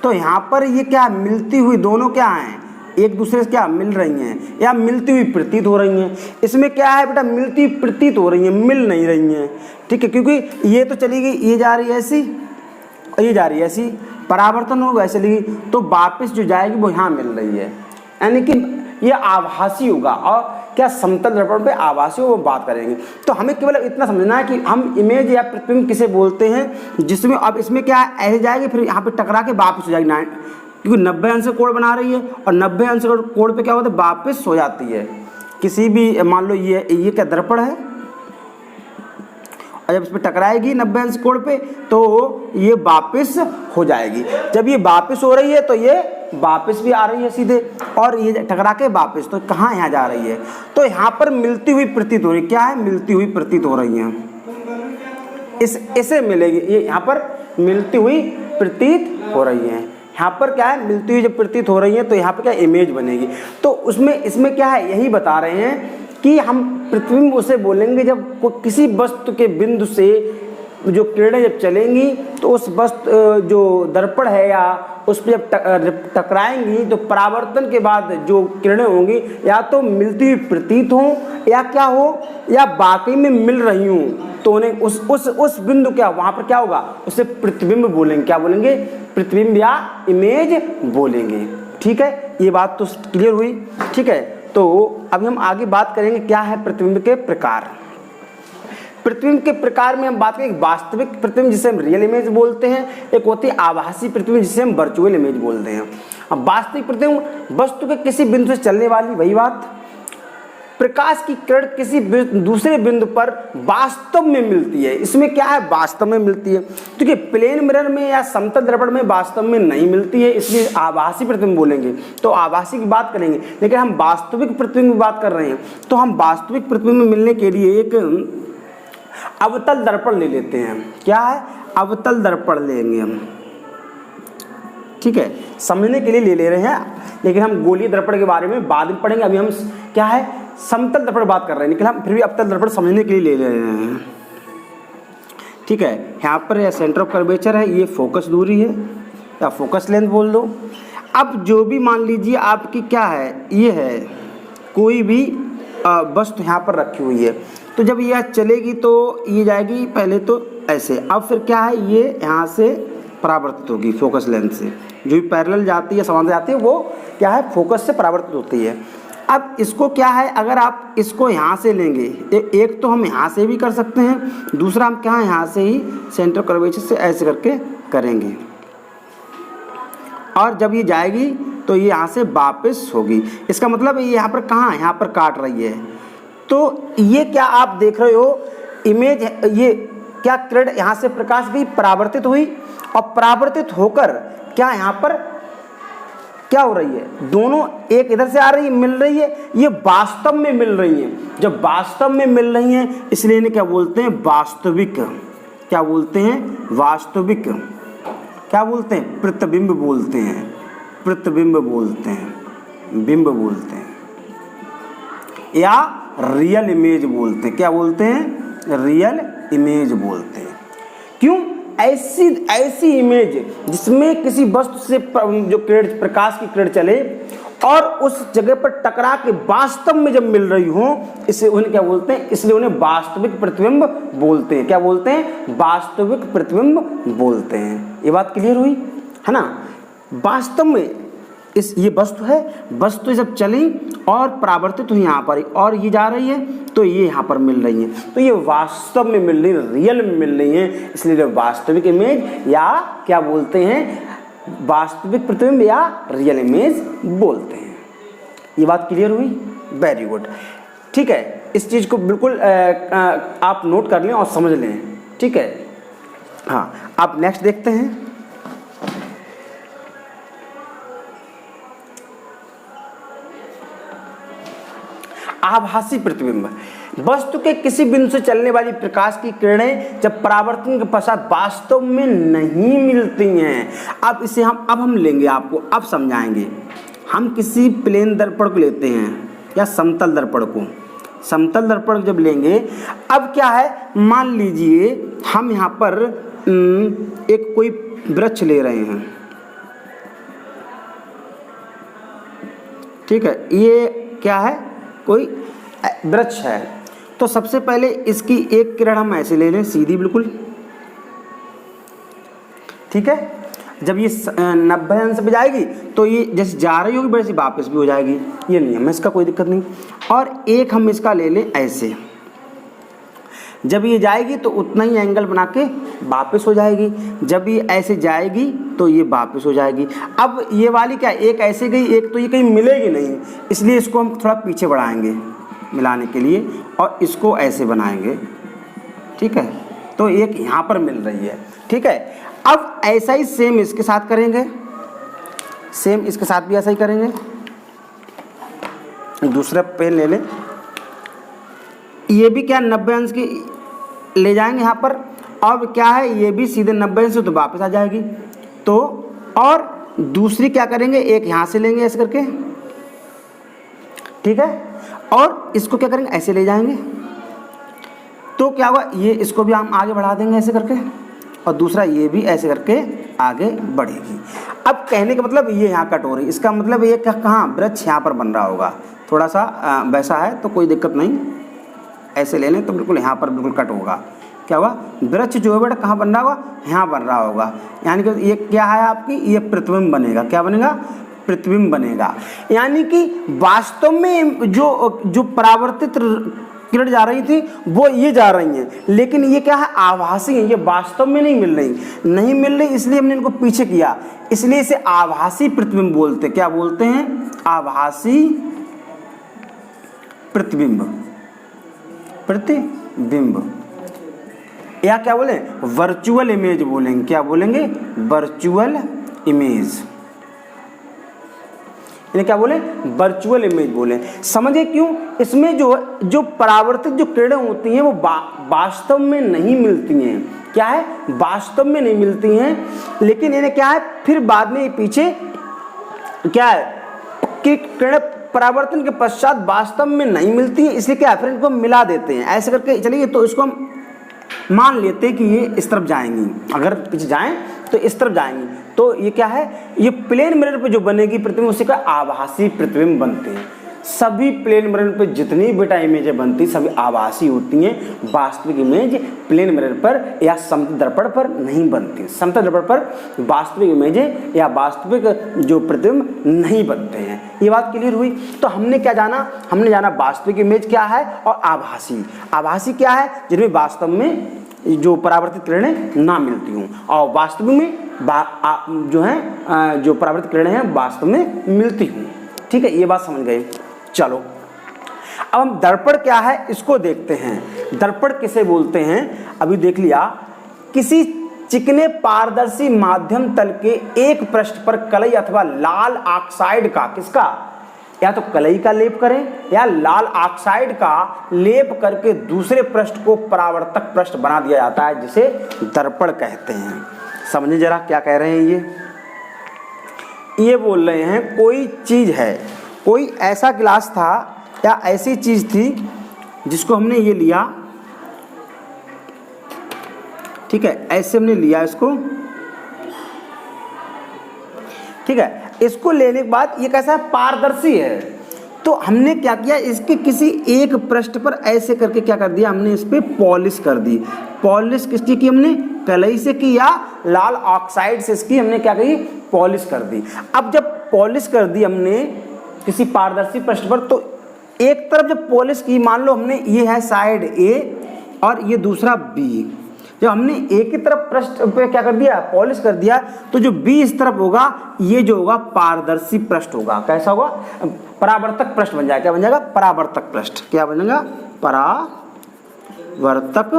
तो यहाँ पर ये क्या, मिलती हुई, दोनों क्या हैं, एक दूसरे से क्या मिल रही हैं या मिलती हुई प्रतीत हो रही हैं। इसमें क्या है बेटा, मिलती हुई प्रतीत हो रही हैं, मिल नहीं रही हैं, ठीक है, क्योंकि ये तो चली गई, ये जा रही है ऐसी और ये जा रही है ऐसी, परावर्तन होगा ऐसे चली गई, तो वापस जो जाएगी वो यहाँ मिल रही है, यानी कि ये आभासी होगा। और क्या, समतल दर्पण पे आभासी हो, वो बात करेंगे। तो हमें केवल इतना समझना है कि हम इमेज या प्रतिबिंब किसे बोलते हैं, जिसमें अब इसमें क्या है, ऐसे जाएगी फिर यहाँ पे टकरा के वापस हो जाएगी, क्योंकि 90 अंश कोण बना रही है और 90 अंश कोण पे क्या होता है, वापस हो जाती है। किसी भी, मान लो ये क्या दर्पण है और जब इस पर टकराएगी 90 अंश कोण पे तो ये वापस हो जाएगी। जब ये वापस हो रही है तो ये वापस भी आ रही है सीधे, और ये टकरा के वापस, तो कहाँ यहाँ जा रही है, तो यहाँ पर मिलती हुई प्रतीत हो रही है। क्या है, मिलती हुई प्रतीत हो रही है, इसे मिलेगी, ये यहाँ पर मिलती हुई प्रतीत हो रही है। यहाँ पर क्या है, मिलती हुई जब प्रतीत हो रही है तो यहाँ पर क्या इमेज बनेगी। तो उसमें इसमें क्या है, यही बता रहे हैं कि हम प्रतिबिंब उसे बोलेंगे जब किसी वस्तु के बिंदु से जो किरणें जब चलेंगी तो उस वस्तु जो दर्पण है या उस पर जब टकराएंगी तो परावर्तन के बाद जो किरणें होंगी या तो मिलती हुई प्रतीत हों या क्या हो, या वाकई में मिल रही हूँ, तो उन्हें उस बिंदु क्या, वहाँ पर क्या होगा, उसे प्रतिबिंब बोलेंगे। क्या बोलेंगे, प्रतिबिंब या इमेज बोलेंगे। ठीक है, ये बात तो क्लियर हुई। ठीक है, तो अभी हम आगे बात करेंगे क्या है प्रतिबिंब के प्रकार। प्रतिबिंब के प्रकार में हम बात करेंगे वास्तविक प्रतिबिंब जिसे हम रियल इमेज बोलते हैं, एक होती है आभासी प्रतिबिंब जिसे हम वर्चुअल इमेज बोलते हैं। अब वास्तविक प्रतिबिंब वस्तु के किसी बिंदु से चलने वाली, वही बात, प्रकाश की किरण किसी दूसरे बिंदु पर वास्तव में मिलती है। इसमें क्या है, वास्तव में मिलती है, क्योंकि प्लेन मिरर में या समतल दर्पण में वास्तव में नहीं मिलती है, इसलिए आभासी प्रतिबिंब बोलेंगे। तो आभासी की बात करेंगे, लेकिन हम वास्तविक प्रतिबिंब की बात कर रहे हैं, तो हम वास्तविक प्रतिबिंब मिलने के लिए एक अवतल दर्पण ले लेते हैं। क्या है, अवतल दर्पण लेंगे हम। ठीक है, समझने के लिए ले रहे हैं, लेकिन हम गोलीय दर्पण के बारे में बाद में पढ़ेंगे। अभी हम क्या है, समतल दर्पण बात कर रहे हैं, लेकिन हम फिर भी अवतल दर्पण समझने के लिए ले रहे हैं। ठीक है, यहाँ पर यह सेंटर ऑफ कर्वेचर है, ये फोकस दूरी है या फोकस लेंथ बोल दो। अब जो भी मान लीजिए आपकी क्या है, ये है कोई भी वस्तु यहाँ पर रखी हुई है, तो जब यह चलेगी तो ये जाएगी पहले तो ऐसे, अब फिर क्या है ये यहाँ से परावर्तित होगी फोकस लेंथ से, जो भी पैरेलल जाती है समांतर जाती है वो क्या है फोकस से परावर्तित होती है। अब इसको क्या है, अगर आप इसको यहाँ से लेंगे, एक तो हम यहाँ से भी कर सकते हैं, दूसरा हम क्या यहाँ से ही सेंटर कर्वेचर से ऐसे करके करेंगे, और जब ये जाएगी तो ये यहाँ से वापस होगी। इसका मतलब ये यहाँ पर कहाँ, यहाँ पर काट रही है। तो ये क्या आप देख रहे हो इमेज, ये क्या किरण यहाँ से प्रकाश भी परावर्तित हुई, और परावर्तित होकर क्या यहाँ पर क्या हो रही है, दोनों एक इधर से आ रही है, मिल रही है, ये वास्तव में मिल रही हैं। जब वास्तव में मिल रही हैं इसलिए इन्हें क्या बोलते हैं, वास्तविक। क्या बोलते हैं, वास्तविक। क्या बोलते हैं, प्रतिबिंब बोलते हैं, प्रतिबिंब बोलते हैं, बिंब बोलते हैं, या रियल इमेज बोलते हैं। क्या बोलते हैं, रियल इमेज बोलते हैं। क्यों, ऐसी इमेज जिसमें किसी वस्तु से जो किरण, प्रकाश की किरण चले और उस जगह पर टकरा के वास्तव में जब मिल रही हो, इसे उन्हें क्या बोलते हैं, इसलिए उन्हें वास्तविक प्रतिबिंब बोलते हैं। क्या बोलते हैं, वास्तविक प्रतिबिंब बोलते हैं। ये बात क्लियर हुई है ना। वास्तव में ये वस्तु है, वस्तु जब चली और परावर्तित हुई यहाँ पर और ये जा रही है तो ये यहाँ पर मिल रही है, तो ये वास्तव में मिल रही है, रियल में मिल रही है, इसलिए वास्तविक इमेज या क्या बोलते हैं, वास्तविक प्रतिबिंब या रियल इमेज बोलते हैं। ये बात क्लियर हुई, वेरी गुड। ठीक है, इस चीज़ को बिल्कुल आप नोट कर लें और समझ लें। ठीक है, हाँ, आप नेक्स्ट देखते हैं। आभासी प्रतिबिंब, वस्तु के किसी बिंदु से चलने वाली प्रकाश की किरणें जब परावर्तन के पश्चात वास्तव में नहीं मिलती हैं। अब इसे हम लेंगे, आपको अब समझाएंगे। हम किसी प्लेन दर्पण को लेते हैं या समतल दर्पण को, समतल दर्पण जब लेंगे, अब क्या है, मान लीजिए हम यहाँ पर एक कोई वृक्ष ले रहे हैं। ठीक है, ये क्या है, कोई वृक्ष है, तो सबसे पहले इसकी एक किरण हम ऐसे ले लें, सीधी बिल्कुल। ठीक है, जब ये 90 अंश पे जाएगी तो ये जैसे जा रही होगी वैसे वापस भी हो जाएगी, ये नियम है, इसका कोई दिक्कत नहीं। और एक हम इसका ले लें ऐसे, जब ये जाएगी तो उतना ही एंगल बना के वापस हो जाएगी, जब ये ऐसे जाएगी तो ये वापस हो जाएगी। अब ये वाली क्या, एक ऐसे गई, एक तो ये कहीं मिलेगी नहीं, इसलिए इसको हम थोड़ा पीछे बढ़ाएंगे मिलाने के लिए और इसको ऐसे बनाएंगे। ठीक है, तो एक यहाँ पर मिल रही है। ठीक है, अब ऐसा ही सेम इसके साथ करेंगे, सेम इसके साथ भी ऐसा ही करेंगे। दूसरा पेन ले लें, ये भी क्या 90 अंश की ले जाएंगे यहाँ पर, अब क्या है ये भी सीधे 90 अंश से तो वापस आ जाएगी। तो और दूसरी क्या करेंगे, एक यहाँ से लेंगे ऐसे करके। ठीक है, और इसको क्या करेंगे, ऐसे ले जाएंगे, तो क्या होगा, ये इसको भी हम आगे बढ़ा देंगे ऐसे करके, और दूसरा ये भी ऐसे करके आगे बढ़ेगी। अब कहने का मतलब ये यहाँ कट हो रही, इसका मतलब ये कहाँ, वृक्ष यहाँ पर बन रहा होगा, थोड़ा सा वैसा है तो कोई दिक्कत नहीं, ऐसे ले लें तो बिल्कुल यहाँ पर बिल्कुल कट होगा। क्या होगा, वृक्ष जो है बेटा कहाँ बन रहा होगा, यहाँ बन रहा होगा, यानी कि ये क्या है आपकी, ये प्रतिबिंब बनेगा। क्या बनेगा, प्रतिबिंब बनेगा। यानी कि वास्तव में जो परावर्तित किरण जा रही थी वो ये जा रही हैं, लेकिन ये क्या है, आभासी है, ये वास्तव में नहीं मिल रही, इसलिए हमने इनको पीछे किया, इसलिए इसे आभासी प्रतिबिंब बोलते। क्या बोलते हैं, आभासी प्रतिबिंब, प्रतिबिंब, या क्या बोले, वर्चुअल इमेज बोलेंगे। क्या बोलेंगे, वर्चुअल इमेज, क्या बोले, वर्चुअल इमेज बोले। समझे क्यों, इसमें जो परावर्तित जो किरणें होती हैं वो वास्तव में नहीं मिलती हैं। क्या है, वास्तव में नहीं मिलती हैं, लेकिन इन्हें क्या है, फिर बाद में पीछे क्या है कि किरणें परावर्तन के पश्चात वास्तव में नहीं मिलती है, इसलिए क्या फिर इनको मिला देते हैं। ऐसे करके चलिए, तो इसको हम मान लेते हैं कि ये इस तरफ जाएंगी, अगर पीछे जाएं तो इस तरफ जाएंगी, तो ये क्या है, ये प्लेन मिरर पे जो बनेगी प्रतिबिंब उसी का आभासी प्रतिबिंब बनते हैं। सभी प्लेन मिरर पे जितनी बेटा इमेजें बनती सभी आभासी होती हैं, वास्तविक इमेज प्लेन मिरर पर या समतल दर्पण पर नहीं बनती। समतल दर्पण पर वास्तविक इमेजें या वास्तविक जो प्रतिबिंब नहीं बनते हैं। ये बात क्लियर हुई। तो हमने क्या जाना, हमने जाना वास्तविक इमेज क्या है और आभासी। आभासी क्या है, जिनमें वास्तव में जो परावर्तित किरणें ना मिलती हूँ, और वास्तविक में जो है जो परावर्तित किरणें हैं वास्तव में मिलती हूँ। ठीक है, ये बात समझ गए। चलो अब हम दर्पण क्या है इसको देखते हैं। दर्पण किसे बोलते हैं, अभी देख लिया, किसी चिकने पारदर्शी माध्यम तल के एक पृष्ठ पर कलई अथवा लाल ऑक्साइड का, किसका, या तो कलई का लेप करें या लाल ऑक्साइड का लेप करके दूसरे पृष्ठ को परावर्तक पृष्ठ बना दिया जाता है, जिसे दर्पण कहते हैं। समझिए जरा क्या कह रहे हैं ये बोल रहे हैं कोई चीज है, कोई ऐसा गिलास था या ऐसी चीज थी जिसको हमने ये लिया, ठीक है, ऐसे हमने लिया इसको, ठीक है, इसको लेने के बाद ये कैसा है, पारदर्शी है। तो हमने क्या किया, इसके किसी एक पृष्ठ पर ऐसे करके क्या कर दिया, हमने इस पे पॉलिश कर दी। पॉलिश किसकी की हमने, कलई से की या लाल ऑक्साइड से इसकी हमने क्या की, पॉलिश कर दी। अब जब पॉलिश कर दी हमने किसी पारदर्शी पृष्ठ पर, तो एक तरफ जब पॉलिश की, मान लो हमने ये है साइड ए और ये दूसरा बी, जब हमने एक ही तरफ पृष्ठ पे क्या कर दिया, पॉलिश कर दिया, तो जो बी इस तरफ होगा ये जो होगा पारदर्शी पृष्ठ होगा। कैसा होगा, परावर्तक पृष्ठ बन जाएगा। क्या बन जाएगा, परावर्तक पृष्ठ। क्या बनेगा, परावर्तक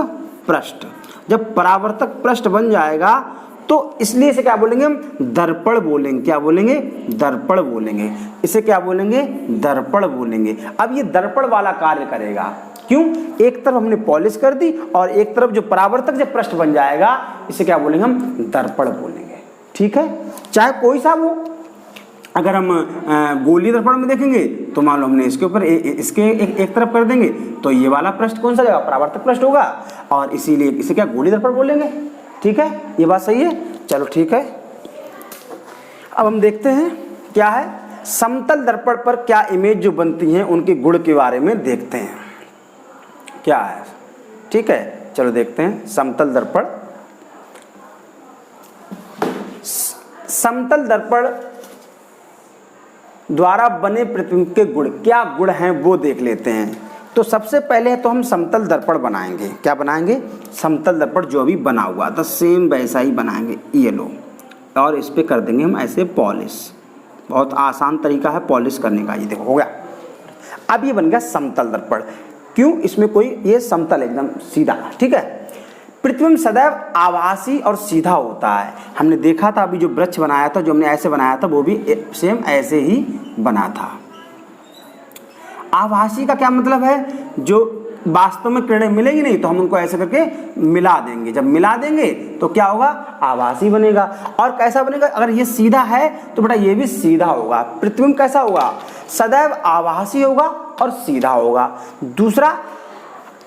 पृष्ठ। जब परावर्तक पृष्ठ बन जाएगा तो इसलिए इसे क्या बोलेंगे हम, दर्पण बोलेंगे। क्या बोलेंगे, दर्पण बोलेंगे। इसे क्या बोलेंगे, दर्पण बोलेंगे। अब ये दर्पण वाला कार्य करेगा, क्यों, एक तरफ हमने पॉलिश कर दी और एक तरफ जो परावर्तक जब पृष्ठ बन जाएगा इसे क्या बोलेंगे हम, दर्पण बोलेंगे। ठीक है, चाहे कोई सा हो। अगर हम गोलीय दर्पण में देखेंगे तो मान लो हमने इसके ऊपर इसके एक तरफ कर देंगे तो ये वाला पृष्ठ कौन सा जाएगा, परावर्तक पृष्ठ होगा, और इसीलिए इसे क्या गोलीय दर्पण बोलेंगे। ठीक है, ये बात सही है। चलो ठीक है, अब हम देखते हैं क्या है, समतल दर्पण पर क्या इमेज जो बनती हैं उनके गुण के बारे में देखते हैं क्या है। ठीक है, चलो देखते हैं समतल दर्पण। समतल दर्पण द्वारा बने प्रतिबिंब के गुण, क्या गुण हैं वो देख लेते हैं। तो सबसे पहले तो हम समतल दर्पण बनाएंगे। क्या बनाएंगे, समतल दर्पण जो अभी बना हुआ था सेम वैसा ही बनाएंगे। ये लो, और इस पे कर देंगे हम ऐसे पॉलिश। बहुत आसान तरीका है पॉलिश करने का। ये देखो हो गया। अब ये बन गया समतल दर्पण। क्यों, इसमें कोई ये समतल एकदम सीधा। ठीक है, प्रतिबिंब सदैव आभासी और सीधा होता है। हमने देखा था अभी जो वृक्ष बनाया था, जो हमने ऐसे बनाया था वो भी सेम ऐसे ही बना था। आभासी का क्या मतलब है, जो वास्तव में किरणें मिलेगी नहीं तो हम उनको ऐसे करके मिला देंगे। जब मिला देंगे तो क्या होगा, आभासी बनेगा। और कैसा बनेगा, अगर ये सीधा है तो बेटा ये भी सीधा होगा। प्रतिबिंब कैसा होगा, सदैव आभासी होगा और सीधा होगा। दूसरा,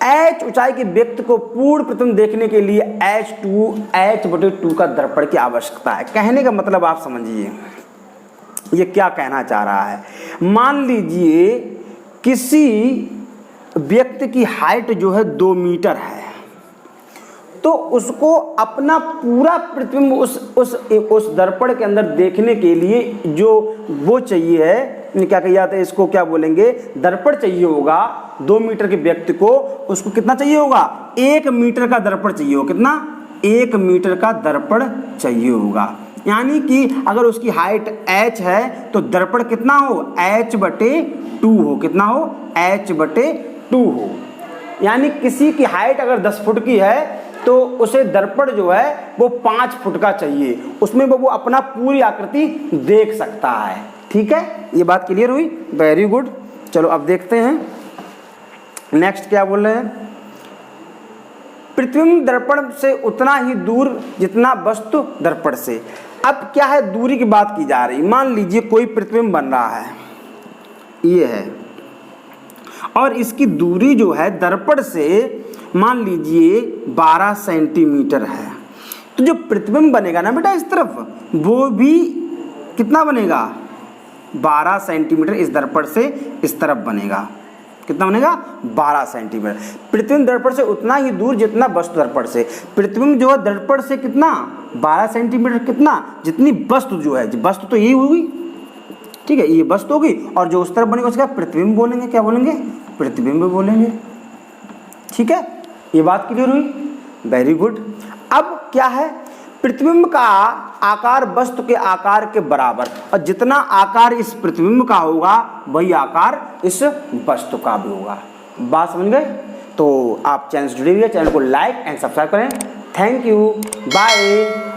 h ऊंचाई के व्यक्ति को पूर्ण प्रतिबिंब देखने के लिए h/2 का दर्पण की आवश्यकता है। कहने का मतलब आप समझिए ये क्या कहना चाह रहा है। मान लीजिए किसी व्यक्ति की हाइट जो है 2 मीटर है, तो उसको अपना पूरा प्रतिबिंब उस दर्पण के अंदर देखने के लिए जो वो चाहिए है, क्या कहा जाता है इसको, क्या बोलेंगे, दर्पण चाहिए होगा। 2 मीटर के व्यक्ति को उसको कितना चाहिए होगा, 1 मीटर का दर्पण चाहिए होगा। कितना, 1 मीटर का दर्पण चाहिए होगा। यानी कि अगर उसकी हाइट h है तो दर्पण कितना हो, h/2 हो। कितना हो, h/2 हो। यानी किसी की हाइट अगर 10 फुट की है तो उसे दर्पण जो है वो 5 फुट का चाहिए, उसमें वो अपना पूरी आकृति देख सकता है। ठीक है, ये बात क्लियर हुई, वेरी गुड। चलो अब देखते हैं नेक्स्ट क्या बोल रहे हैं। प्रतिबिंब दर्पण से उतना ही दूर जितना वस्तु दर्पण से। अब क्या है, दूरी की बात की जा रही। मान लीजिए कोई प्रतिबिंब बन रहा है, ये है, और इसकी दूरी जो है दर्पण से मान लीजिए 12 सेंटीमीटर है। तो जो प्रतिबिंब बनेगा ना बेटा इस तरफ, वो भी कितना बनेगा, 12 सेंटीमीटर इस दर्पण से इस तरफ बनेगा। कितना बनेगा, 12 सेंटीमीटर। प्रतिबिंब दर्पण से उतना ही दूर जितना वस्तु दर्पण से। प्रतिबिंब जो है दर्पण से कितना, 12 सेंटीमीटर, कितना, जितनी वस्तु जो है, वस्तु तो यही हुई, ठीक है, ये वस्तु होगी, और जो उस तरफ बनेगा उसका प्रतिबिंब बोलेंगे, क्या बोलेंगे, प्रतिबिंब बोलेंगे। ठीक है, ये बात क्लियर हुई, वेरी गुड। अब क्या है, प्रतिबिंब का आकार वस्तु के आकार के बराबर, और जितना आकार इस प्रतिबिंब का होगा वही आकार इस वस्तु का भी होगा। बात समझ गए? तो आप चैनल से जुड़े हुए, चैनल को लाइक एंड सब्सक्राइब करें। Thank you, bye.